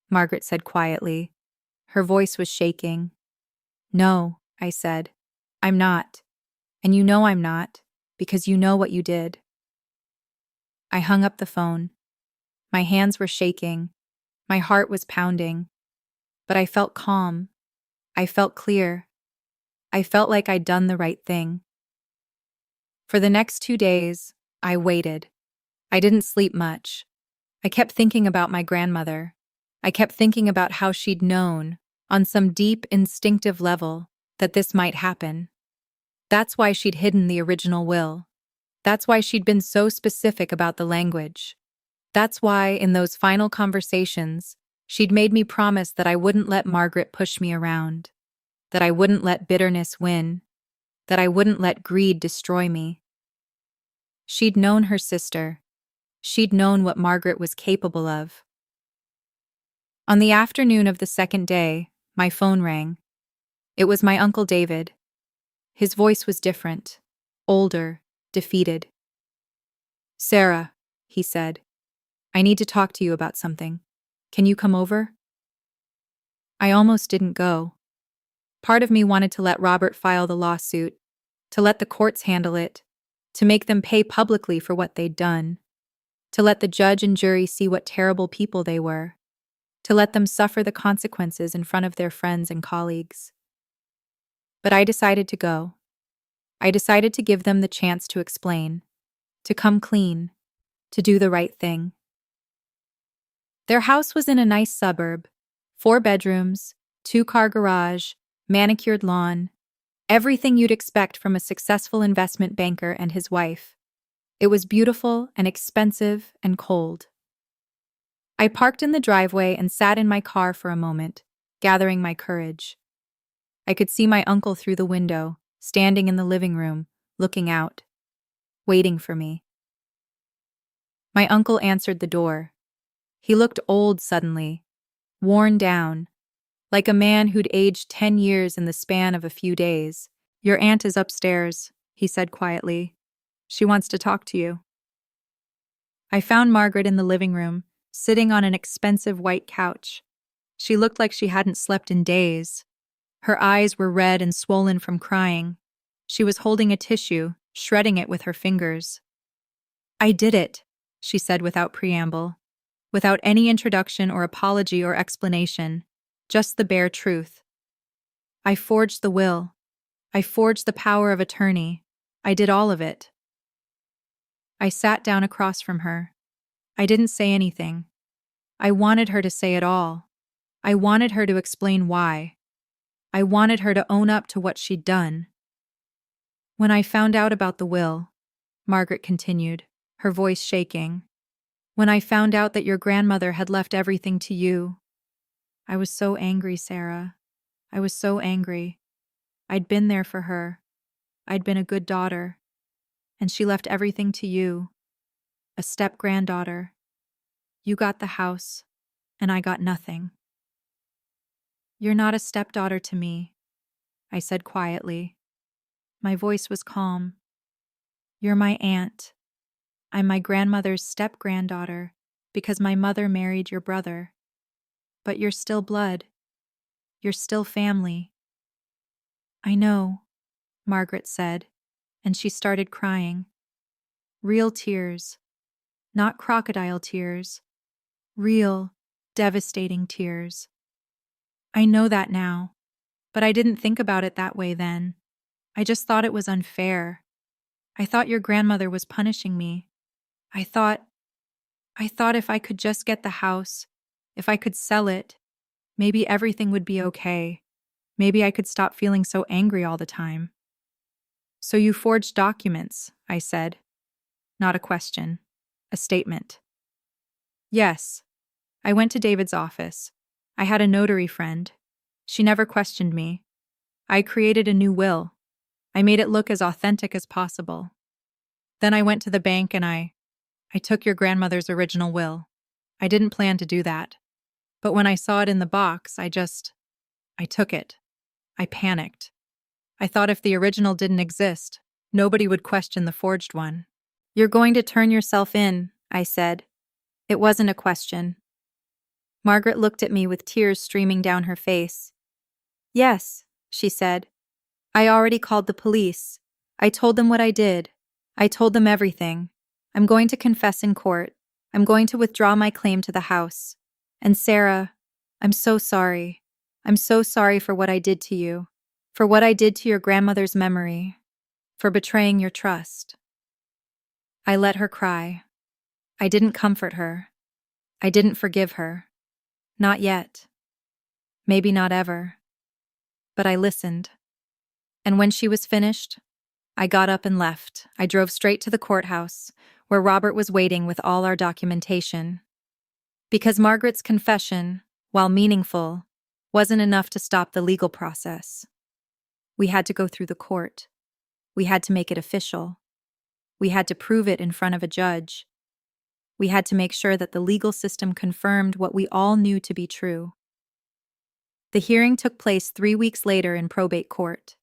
Margaret said quietly. Her voice was shaking. No, I said. I'm not. And you know I'm not, because you know what you did. I hung up the phone. My hands were shaking. My heart was pounding. But I felt calm. I felt clear. I felt like I'd done the right thing. For the next 2 days, I waited. I didn't sleep much. I kept thinking about my grandmother. I kept thinking about how she'd known, on some deep, instinctive level, that this might happen. That's why she'd hidden the original will. That's why she'd been so specific about the language. That's why, in those final conversations, She'd made me promise that I wouldn't let Margaret push me around, that I wouldn't let bitterness win, that I wouldn't let greed destroy me. She'd known her sister. She'd known what Margaret was capable of. On the afternoon of the second day, my phone rang. It was my Uncle David. His voice was different, older, defeated. "Sarah," he said, "I need to talk to you about something. Can you come over?" I almost didn't go. Part of me wanted to let Robert file the lawsuit, to let the courts handle it, to make them pay publicly for what they'd done, to let the judge and jury see what terrible people they were, to let them suffer the consequences in front of their friends and colleagues. But I decided to go. I decided to give them the chance to explain, to come clean, to do the right thing. Their house was in a nice suburb, 4 bedrooms, 2-car garage, manicured lawn, everything you'd expect from a successful investment banker and his wife. It was beautiful and expensive and cold. I parked in the driveway and sat in my car for a moment, gathering my courage. I could see my uncle through the window, standing in the living room, looking out, waiting for me. My uncle answered the door. He looked old suddenly, worn down, like a man who'd aged 10 years in the span of a few days. "Your aunt is upstairs," he said quietly. "She wants to talk to you." I found Margaret in the living room, sitting on an expensive white couch. She looked like she hadn't slept in days. Her eyes were red and swollen from crying. She was holding a tissue, shredding it with her fingers. "I did it," she said without preamble, without any introduction or apology or explanation, just the bare truth. "I forged the will. I forged the power of attorney. I did all of it." I sat down across from her. I didn't say anything. I wanted her to say it all. I wanted her to explain why. I wanted her to own up to what she'd done. "When I found out about the will," Margaret continued, her voice shaking, "when I found out that your grandmother had left everything to you, I was so angry, Sarah. I was so angry. I'd been there for her. I'd been a good daughter. And she left everything to you, a step-granddaughter. You got the house, and I got nothing." "You're not a stepdaughter to me," I said quietly. My voice was calm. "You're my aunt. I'm my grandmother's step-granddaughter because my mother married your brother. But you're still blood. You're still family." "I know," Margaret said, and she started crying. Real tears. Not crocodile tears. Real, devastating tears. "I know that now, but I didn't think about it that way then. I just thought it was unfair. I thought your grandmother was punishing me. I thought if I could just get the house, if I could sell it, maybe everything would be okay. Maybe I could stop feeling so angry all the time." "So you forged documents," I said. Not a question. A statement. "Yes. I went to David's office. I had a notary friend. She never questioned me. I created a new will. I made it look as authentic as possible. Then I went to the bank and I took your grandmother's original will. I didn't plan to do that. But when I saw it in the box, I took it. I panicked. I thought if the original didn't exist, nobody would question the forged one." "You're going to turn yourself in," I said. It wasn't a question. Margaret looked at me with tears streaming down her face. "Yes," she said. "I already called the police. I told them what I did. I told them everything. I'm going to confess in court. I'm going to withdraw my claim to the house. And Sarah, I'm so sorry. I'm so sorry for what I did to you, for what I did to your grandmother's memory, for betraying your trust." I let her cry. I didn't comfort her. I didn't forgive her. Not yet. Maybe not ever. But I listened. And when she was finished, I got up and left. I drove straight to the courthouse, where Robert was waiting with all our documentation. Because Margaret's confession, while meaningful, wasn't enough to stop the legal process. We had to go through the court. We had to make it official. We had to prove it in front of a judge. We had to make sure that the legal system confirmed what we all knew to be true. The hearing took place 3 weeks later in probate court.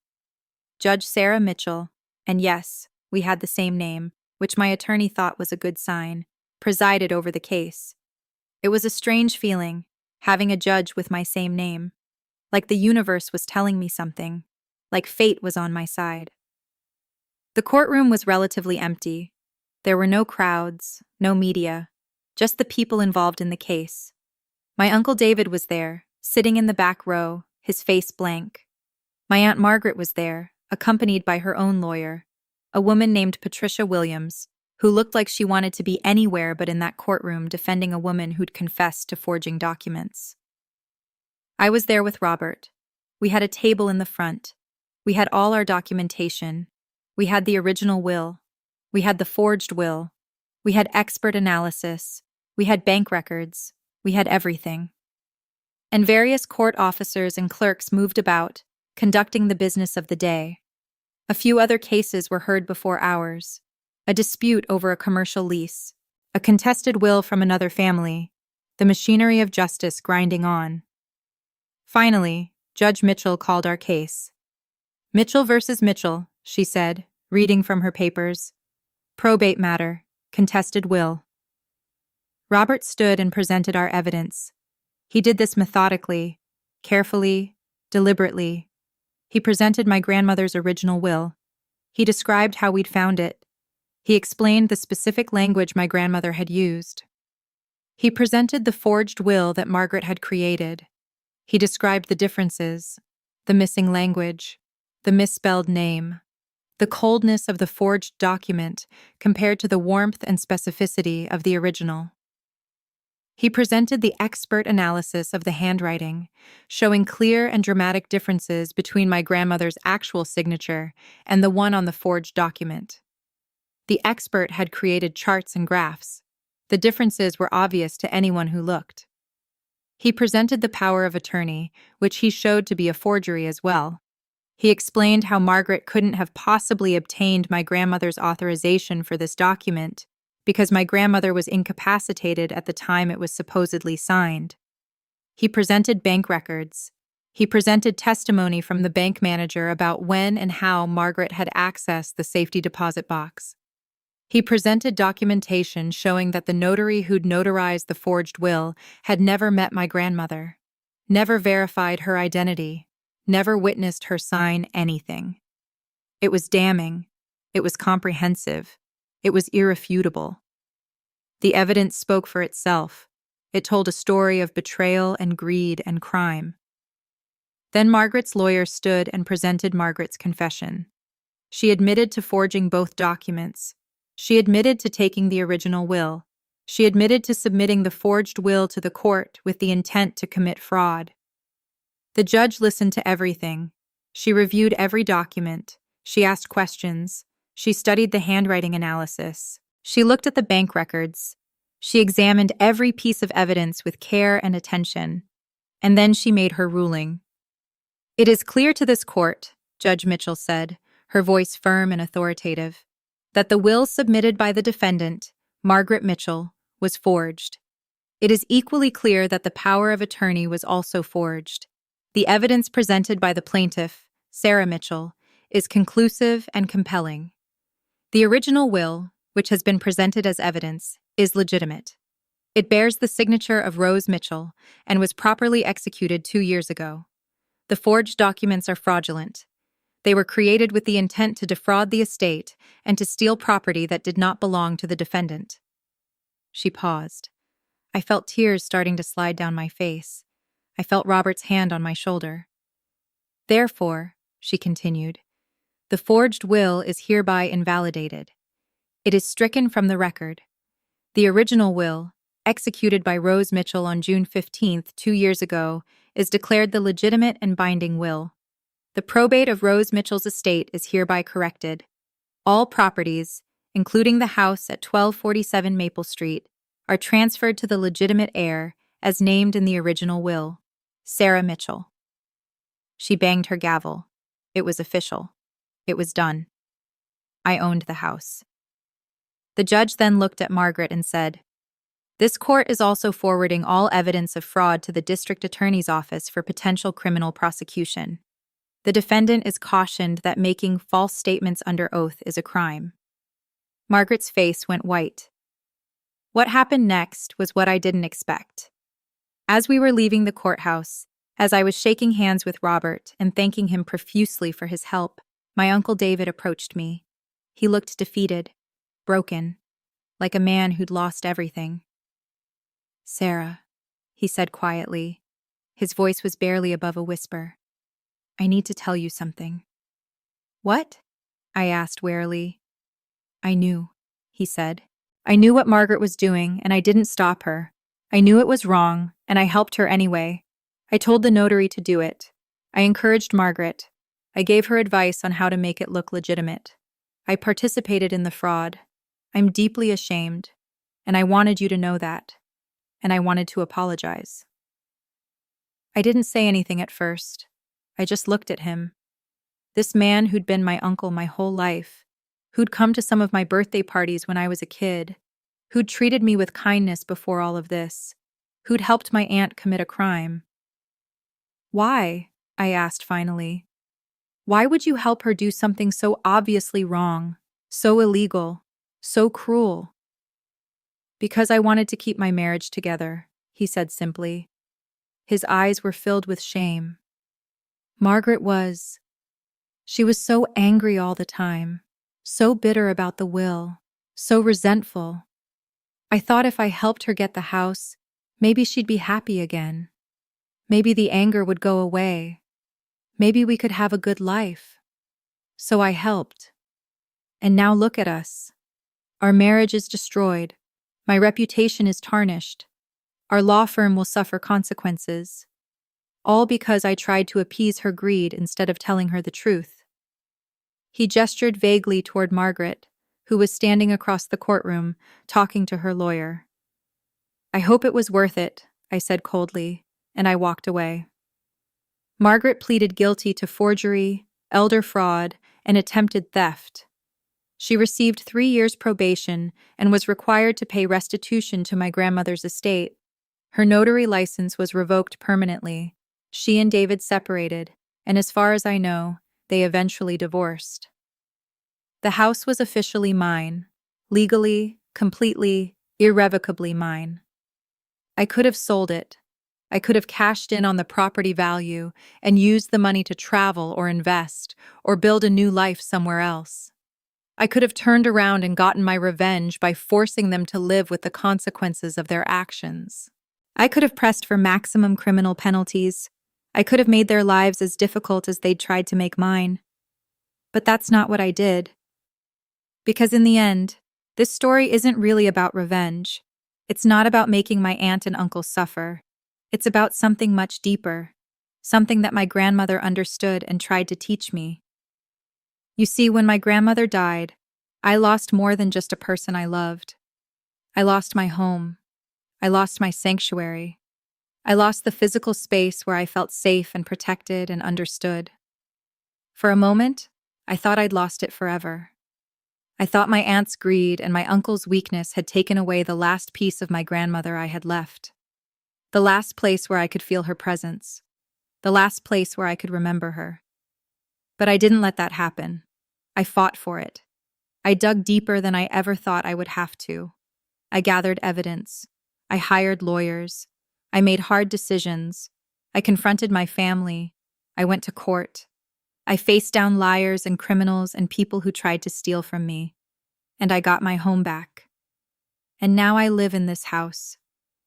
Judge Sarah Mitchell, and yes, we had the same name, which my attorney thought was a good sign, presided over the case. It was a strange feeling, having a judge with my same name. Like the universe was telling me something, like fate was on my side. The courtroom was relatively empty. There were no crowds, no media, just the people involved in the case. My Uncle David was there, sitting in the back row, his face blank. My Aunt Margaret was there, accompanied by her own lawyer, a woman named Patricia Williams, who looked like she wanted to be anywhere but in that courtroom defending a woman who'd confessed to forging documents. I was there with Robert. We had a table in the front. We had all our documentation. We had the original will. We had the forged will. We had expert analysis. We had bank records. We had everything. And various court officers and clerks moved about, conducting the business of the day. A few other cases were heard before ours. A dispute over a commercial lease, a contested will from another family, the machinery of justice grinding on. Finally, Judge Mitchell called our case. Mitchell versus Mitchell, she said, reading from her papers. Probate matter, contested will. Robert stood and presented our evidence. He did this methodically, carefully, deliberately. He presented my grandmother's original will. He described how we'd found it. He explained the specific language my grandmother had used. He presented the forged will that Margaret had created. He described the differences, the missing language, the misspelled name, the coldness of the forged document compared to the warmth and specificity of the original. He presented the expert analysis of the handwriting, showing clear and dramatic differences between my grandmother's actual signature and the one on the forged document. The expert had created charts and graphs. The differences were obvious to anyone who looked. He presented the power of attorney, which he showed to be a forgery as well. He explained how Margaret couldn't have possibly obtained my grandmother's authorization for this document because my grandmother was incapacitated at the time it was supposedly signed. He presented bank records. He presented testimony from the bank manager about when and how Margaret had accessed the safety deposit box. He presented documentation showing that the notary who'd notarized the forged will had never met my grandmother, never verified her identity, never witnessed her sign anything. It was damning. It was comprehensive. It was irrefutable. The evidence spoke for itself. It told a story of betrayal and greed and crime. Then Margaret's lawyer stood and presented Margaret's confession. She admitted to forging both documents. She admitted to taking the original will. She admitted to submitting the forged will to the court with the intent to commit fraud. The judge listened to everything. She reviewed every document. She asked questions. She studied the handwriting analysis. She looked at the bank records. She examined every piece of evidence with care and attention. And then she made her ruling. "It is clear to this court," Judge Mitchell said, her voice firm and authoritative, "that the will submitted by the defendant, Margaret Mitchell, was forged. It is equally clear that the power of attorney was also forged. The evidence presented by the plaintiff, Sarah Mitchell, is conclusive and compelling. The original will, which has been presented as evidence, is legitimate. It bears the signature of Rose Mitchell and was properly executed 2 years ago. The forged documents are fraudulent. They were created with the intent to defraud the estate and to steal property that did not belong to the defendant." She paused. I felt tears starting to slide down my face. I felt Robert's hand on my shoulder. "Therefore," she continued, "the forged will is hereby invalidated. It is stricken from the record. The original will, executed by Rose Mitchell on June 15th, 2 years ago, is declared the legitimate and binding will. The probate of Rose Mitchell's estate is hereby corrected. All properties, including the house at 1247 Maple Street, are transferred to the legitimate heir as named in the original will, Sarah Mitchell. She banged her gavel. It was official. It was done. I owned the house. The judge then looked at Margaret and said, "This court is also forwarding all evidence of fraud to the district attorney's office for potential criminal prosecution. The defendant is cautioned that making false statements under oath is a crime." Margaret's face went white. What happened next was what I didn't expect. As we were leaving the courthouse, as I was shaking hands with Robert and thanking him profusely for his help, my Uncle David approached me. He looked defeated, broken, like a man who'd lost everything. "Sarah," he said quietly. His voice was barely above a whisper. "I need to tell you something." "What?" I asked warily. "I knew," he said. "I knew what Margaret was doing, and I didn't stop her. I knew it was wrong, and I helped her anyway. I told the notary to do it. I encouraged Margaret. I gave her advice on how to make it look legitimate. I participated in the fraud. I'm deeply ashamed, and I wanted you to know that. And I wanted to apologize." I didn't say anything at first. I just looked at him. This man who'd been my uncle my whole life, who'd come to some of my birthday parties when I was a kid, who'd treated me with kindness before all of this, who'd helped my aunt commit a crime. "Why?" I asked finally. "Why would you help her do something so obviously wrong, so illegal, so cruel?" "Because I wanted to keep my marriage together," he said simply. His eyes were filled with shame. Margaret was. She was so angry all the time, so bitter about the will, so resentful. I thought if I helped her get the house, maybe she'd be happy again. Maybe the anger would go away. Maybe we could have a good life. So I helped. And now look at us. Our marriage is destroyed. My reputation is tarnished. Our law firm will suffer consequences. All because I tried to appease her greed instead of telling her the truth. He gestured vaguely toward Margaret, who was standing across the courtroom, talking to her lawyer. "I hope it was worth it," I said coldly, and I walked away. Margaret pleaded guilty to forgery, elder fraud, and attempted theft. She received 3 years probation and was required to pay restitution to my grandmother's estate. Her notary license was revoked permanently. She and David separated, and as far as I know, they eventually divorced. The house was officially mine, legally, completely, irrevocably mine. I could have sold it. I could have cashed in on the property value and used the money to travel or invest or build a new life somewhere else. I could have turned around and gotten my revenge by forcing them to live with the consequences of their actions. I could have pressed for maximum criminal penalties. I could have made their lives as difficult as they'd tried to make mine. But that's not what I did. Because in the end, this story isn't really about revenge. It's not about making my aunt and uncle suffer. It's about something much deeper, something that my grandmother understood and tried to teach me. You see, when my grandmother died, I lost more than just a person I loved. I lost my home. I lost my sanctuary. I lost the physical space where I felt safe and protected and understood. For a moment, I thought I'd lost it forever. I thought my aunt's greed and my uncle's weakness had taken away the last piece of my grandmother I had left. The last place where I could feel her presence. The last place where I could remember her. But I didn't let that happen. I fought for it. I dug deeper than I ever thought I would have to. I gathered evidence. I hired lawyers. I made hard decisions. I confronted my family. I went to court. I faced down liars and criminals and people who tried to steal from me. And I got my home back. And now I live in this house,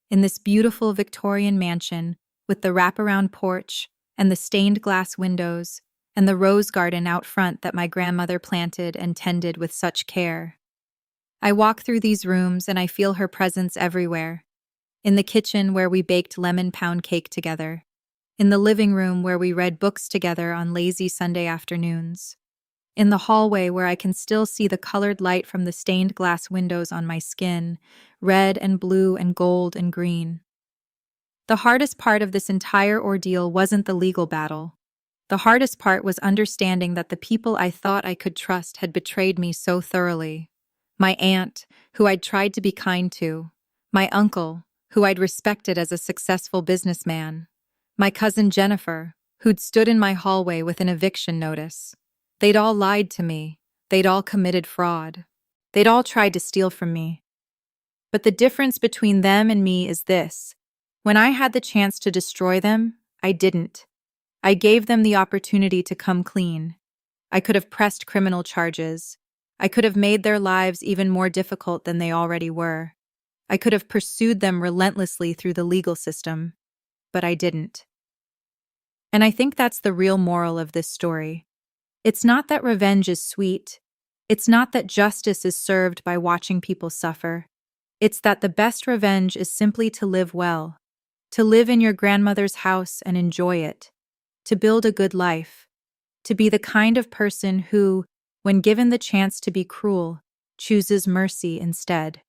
in this beautiful Victorian mansion with the wraparound porch and the stained glass windows and the rose garden out front that my grandmother planted and tended with such care. I walk through these rooms and I feel her presence everywhere. In the kitchen where we baked lemon pound cake together. In the living room where we read books together on lazy Sunday afternoons. In the hallway where I can still see the colored light from the stained glass windows on my skin, red and blue and gold and green. The hardest part of this entire ordeal wasn't the legal battle. The hardest part was understanding that the people I thought I could trust had betrayed me so thoroughly. My aunt, who I'd tried to be kind to, my uncle, who I'd respected as a successful businessman, my cousin Jennifer, who'd stood in my hallway with an eviction notice. They'd all lied to me. They'd all committed fraud. They'd all tried to steal from me. But the difference between them and me is this. When I had the chance to destroy them, I didn't. I gave them the opportunity to come clean. I could have pressed criminal charges. I could have made their lives even more difficult than they already were. I could have pursued them relentlessly through the legal system. But I didn't. And I think that's the real moral of this story. It's not that revenge is sweet. It's not that justice is served by watching people suffer. It's that the best revenge is simply to live well, to live in your grandmother's house and enjoy it, to build a good life, to be the kind of person who, when given the chance to be cruel, chooses mercy instead.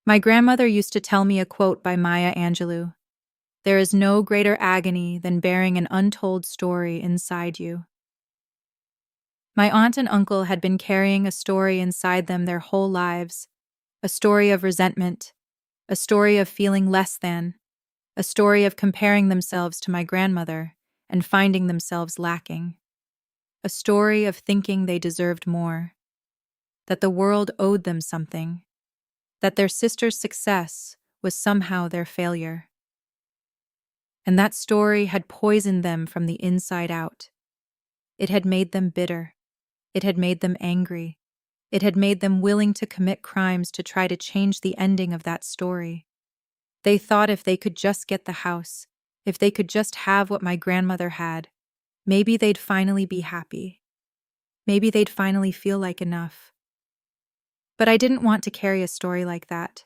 My grandmother used to tell me a quote by Maya Angelou. There is no greater agony than bearing an untold story inside you. My aunt and uncle had been carrying a story inside them their whole lives, a story of resentment, a story of feeling less than, a story of comparing themselves to my grandmother and finding themselves lacking, a story of thinking they deserved more, that the world owed them something, that their sister's success was somehow their failure. And that story had poisoned them from the inside out. It had made them bitter. It had made them angry. It had made them willing to commit crimes to try to change the ending of that story. They thought if they could just get the house, if they could just have what my grandmother had, maybe they'd finally be happy. Maybe they'd finally feel like enough. But I didn't want to carry a story like that.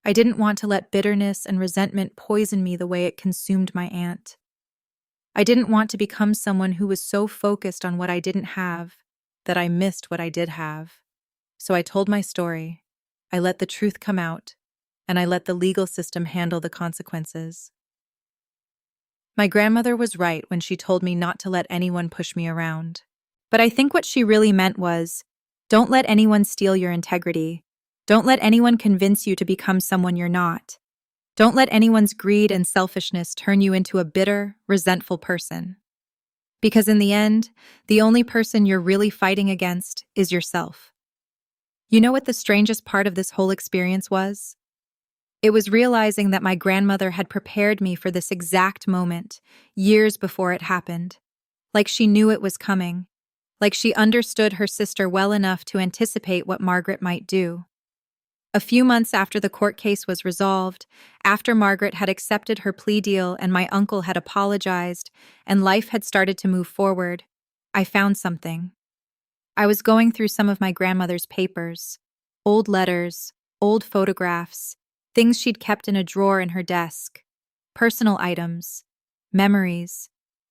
I didn't want to let bitterness and resentment poison me the way it consumed my aunt. I didn't want to become someone who was so focused on what I didn't have that I missed what I did have. So I told my story, I let the truth come out, and I let the legal system handle the consequences. My grandmother was right when she told me not to let anyone push me around. But I think what she really meant was, don't let anyone steal your integrity. Don't let anyone convince you to become someone you're not. Don't let anyone's greed and selfishness turn you into a bitter, resentful person. Because in the end, the only person you're really fighting against is yourself. You know what the strangest part of this whole experience was? It was realizing that my grandmother had prepared me for this exact moment, years before it happened. Like she knew it was coming. Like she understood her sister well enough to anticipate what Margaret might do. A few months after the court case was resolved, after Margaret had accepted her plea deal and my uncle had apologized, and life had started to move forward, I found something. I was going through some of my grandmother's papers, old letters, old photographs, things she'd kept in a drawer in her desk, personal items, memories,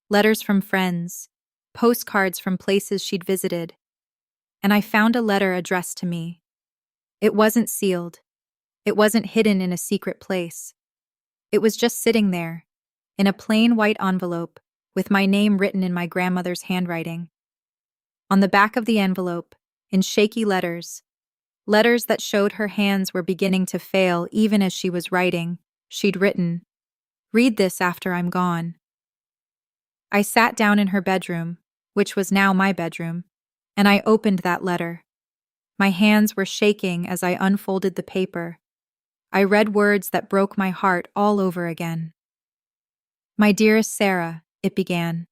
letters from friends, postcards from places she'd visited, and I found a letter addressed to me. It wasn't sealed. It wasn't hidden in a secret place. It was just sitting there, in a plain white envelope, with my name written in my grandmother's handwriting. On the back of the envelope, in shaky letters that showed her hands were beginning to fail even as she was writing, she'd written, "Read this after I'm gone." I sat down in her bedroom, which was now my bedroom, and I opened that letter. My hands were shaking as I unfolded the paper. I read words that broke my heart all over again. "My dearest Sarah," it began.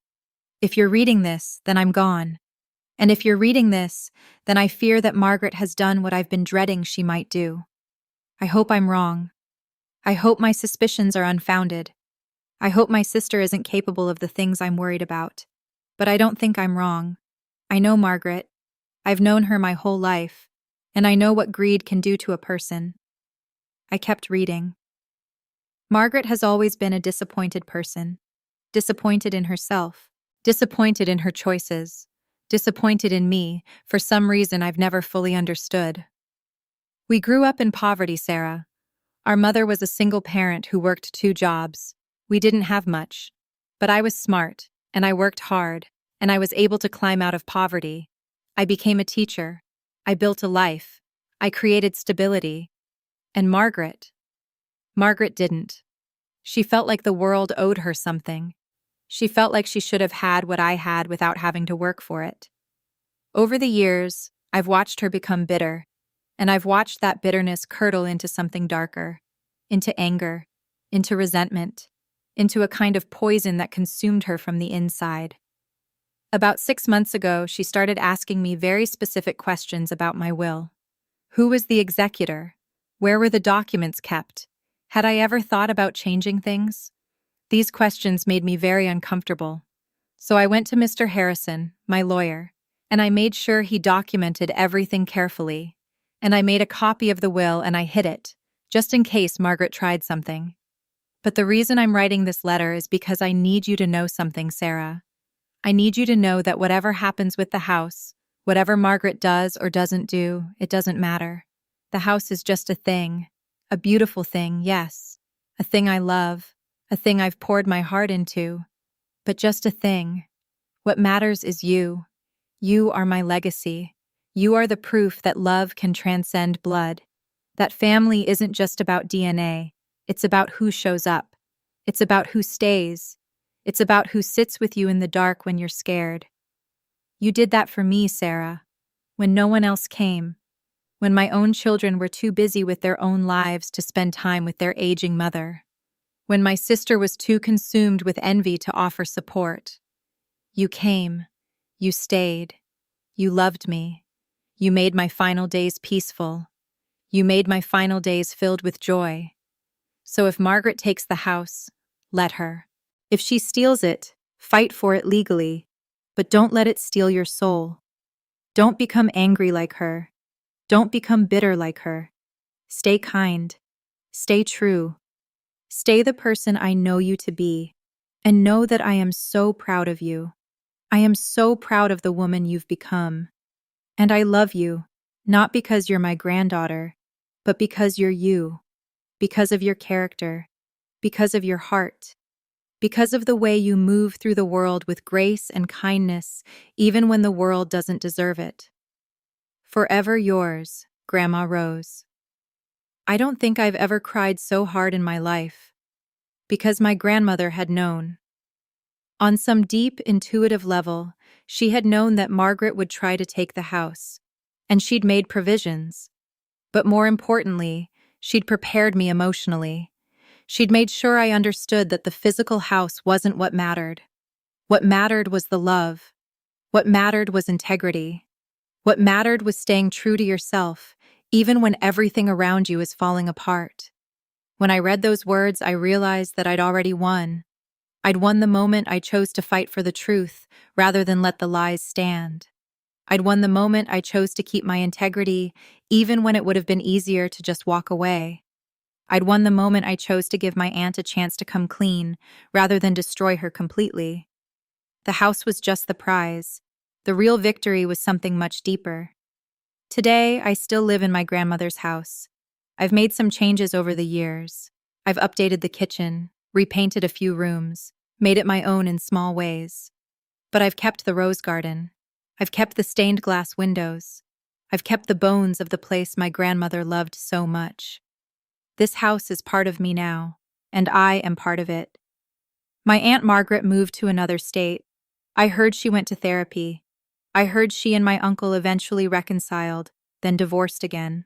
"If you're reading this, then I'm gone. And if you're reading this, then I fear that Margaret has done what I've been dreading she might do. I hope I'm wrong. I hope my suspicions are unfounded. I hope my sister isn't capable of the things I'm worried about. But I don't think I'm wrong. I know Margaret. I've known her my whole life, and I know what greed can do to a person." I kept reading. Margaret has always been a disappointed person. Disappointed in herself. Disappointed in her choices. Disappointed in me, for some reason I've never fully understood. "We grew up in poverty, Sarah. Our mother was a single parent who worked 2 jobs. We didn't have much. But I was smart, and I worked hard, and I was able to climb out of poverty. I became a teacher. I built a life. I created stability. And Margaret didn't. She felt like the world owed her something. She felt like she should have had what I had without having to work for it. Over the years, I've watched her become bitter, and I've watched that bitterness curdle into something darker, into anger, into resentment, into a kind of poison that consumed her from the inside. About 6 months ago, she started asking me very specific questions about my will. Who was the executor? Where were the documents kept? Had I ever thought about changing things? These questions made me very uncomfortable. So I went to Mr. Harrison, my lawyer, and I made sure he documented everything carefully. And I made a copy of the will and I hid it, just in case Margaret tried something. But the reason I'm writing this letter is because I need you to know something, Sarah. I need you to know that whatever happens with the house, whatever Margaret does or doesn't do, it doesn't matter. The house is just a thing. A beautiful thing, yes. A thing I love. A thing I've poured my heart into. But just a thing. What matters is you. You are my legacy. You are the proof that love can transcend blood. That family isn't just about DNA. It's about who shows up. It's about who stays. It's about who sits with you in the dark when you're scared. You did that for me, Sarah. When no one else came. When my own children were too busy with their own lives to spend time with their aging mother. When my sister was too consumed with envy to offer support. You came. You stayed. You loved me. You made my final days peaceful. You made my final days filled with joy. So if Margaret takes the house, let her. If she steals it, fight for it legally, but don't let it steal your soul. Don't become angry like her. Don't become bitter like her. Stay kind. Stay true. Stay the person I know you to be, and know that I am so proud of you. I am so proud of the woman you've become. And I love you, not because you're my granddaughter, but because you're you, because of your character, because of your heart, because of the way you move through the world with grace and kindness, even when the world doesn't deserve it. Forever yours, Grandma Rose. I don't think I've ever cried so hard in my life, because my grandmother had known. On some deep, intuitive level, she had known that Margaret would try to take the house, and she'd made provisions. But more importantly, she'd prepared me emotionally. She'd made sure I understood that the physical house wasn't what mattered. What mattered was the love. What mattered was integrity. What mattered was staying true to yourself, even when everything around you is falling apart. When I read those words, I realized that I'd already won. I'd won the moment I chose to fight for the truth, rather than let the lies stand. I'd won the moment I chose to keep my integrity, even when it would have been easier to just walk away. I'd won the moment I chose to give my aunt a chance to come clean, rather than destroy her completely. The house was just the prize. The real victory was something much deeper. Today, I still live in my grandmother's house. I've made some changes over the years. I've updated the kitchen, repainted a few rooms, made it my own in small ways. But I've kept the rose garden. I've kept the stained glass windows. I've kept the bones of the place my grandmother loved so much. This house is part of me now, and I am part of it. My Aunt Margaret moved to another state. I heard she went to therapy. I heard she and my uncle eventually reconciled, then divorced again.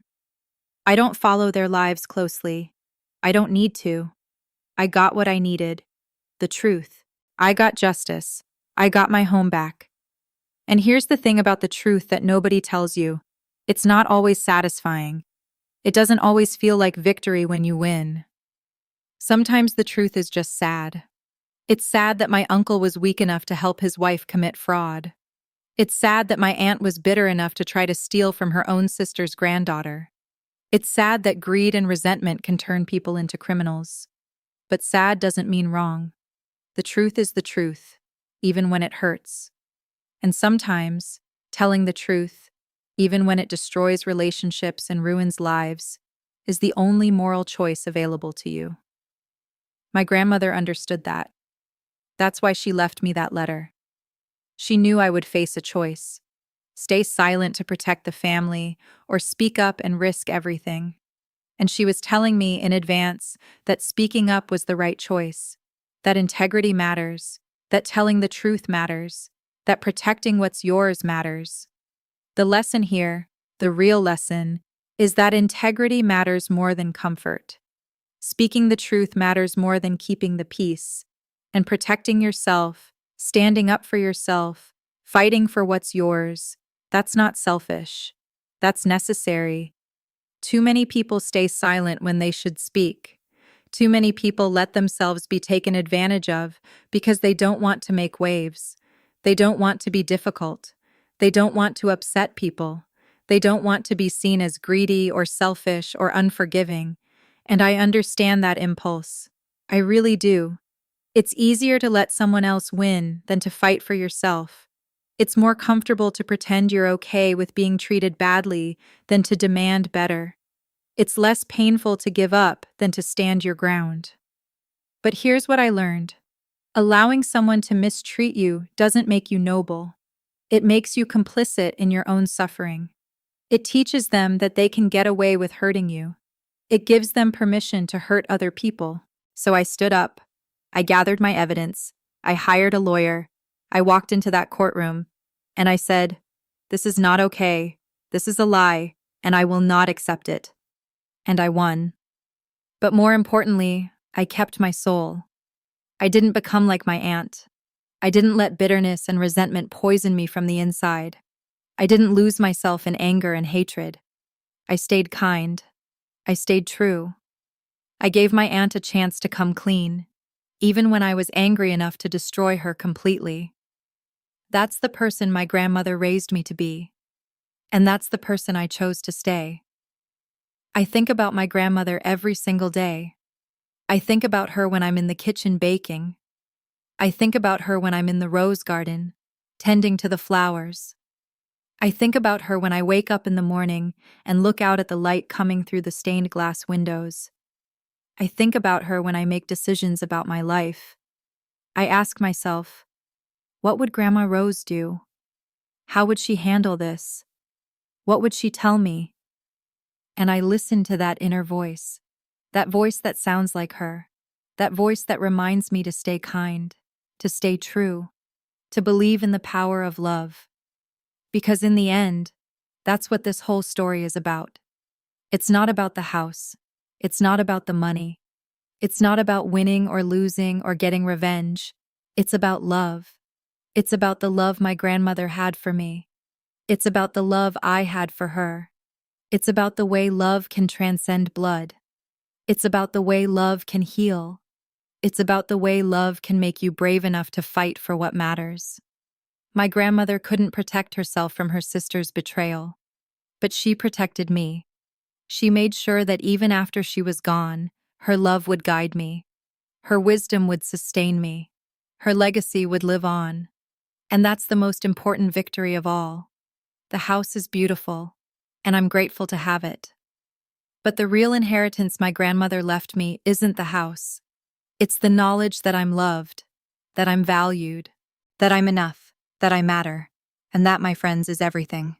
I don't follow their lives closely. I don't need to. I got what I needed. The truth. I got justice. I got my home back. And here's the thing about the truth that nobody tells you. It's not always satisfying. It doesn't always feel like victory when you win. Sometimes the truth is just sad. It's sad that my uncle was weak enough to help his wife commit fraud. It's sad that my aunt was bitter enough to try to steal from her own sister's granddaughter. It's sad that greed and resentment can turn people into criminals. But sad doesn't mean wrong. The truth is the truth, even when it hurts. And sometimes, telling the truth, even when it destroys relationships and ruins lives, is the only moral choice available to you. My grandmother understood that. That's why she left me that letter. She knew I would face a choice: stay silent to protect the family, or speak up and risk everything. And she was telling me in advance that speaking up was the right choice, that integrity matters, that telling the truth matters, that protecting what's yours matters. The lesson here, the real lesson, is that integrity matters more than comfort. Speaking the truth matters more than keeping the peace. And protecting yourself, standing up for yourself, fighting for what's yours, that's not selfish. That's necessary. Too many people stay silent when they should speak. Too many people let themselves be taken advantage of because they don't want to make waves. They don't want to be difficult. They don't want to upset people. They don't want to be seen as greedy or selfish or unforgiving. And I understand that impulse. I really do. It's easier to let someone else win than to fight for yourself. It's more comfortable to pretend you're okay with being treated badly than to demand better. It's less painful to give up than to stand your ground. But here's what I learned. Allowing someone to mistreat you doesn't make you noble. It makes you complicit in your own suffering. It teaches them that they can get away with hurting you. It gives them permission to hurt other people. So I stood up. I gathered my evidence. I hired a lawyer. I walked into that courtroom. And I said, "This is not okay. This is a lie, and I will not accept it." And I won. But more importantly, I kept my soul. I didn't become like my aunt. I didn't let bitterness and resentment poison me from the inside. I didn't lose myself in anger and hatred. I stayed kind. I stayed true. I gave my aunt a chance to come clean, even when I was angry enough to destroy her completely. That's the person my grandmother raised me to be. And that's the person I chose to stay. I think about my grandmother every single day. I think about her when I'm in the kitchen baking. I think about her when I'm in the rose garden, tending to the flowers. I think about her when I wake up in the morning and look out at the light coming through the stained glass windows. I think about her when I make decisions about my life. I ask myself, what would Grandma Rose do? How would she handle this? What would she tell me? And I listen to that inner voice, that voice that sounds like her, that voice that reminds me to stay kind, to stay true, to believe in the power of love. Because in the end, that's what this whole story is about. It's not about the house. It's not about the money. It's not about winning or losing or getting revenge. It's about love. It's about the love my grandmother had for me. It's about the love I had for her. It's about the way love can transcend blood. It's about the way love can heal. It's about the way love can make you brave enough to fight for what matters. My grandmother couldn't protect herself from her sister's betrayal, but she protected me. She made sure that even after she was gone, her love would guide me. Her wisdom would sustain me. Her legacy would live on. And that's the most important victory of all. The house is beautiful, and I'm grateful to have it. But the real inheritance my grandmother left me isn't the house. It's the knowledge that I'm loved, that I'm valued, that I'm enough, that I matter. And that, my friends, is everything.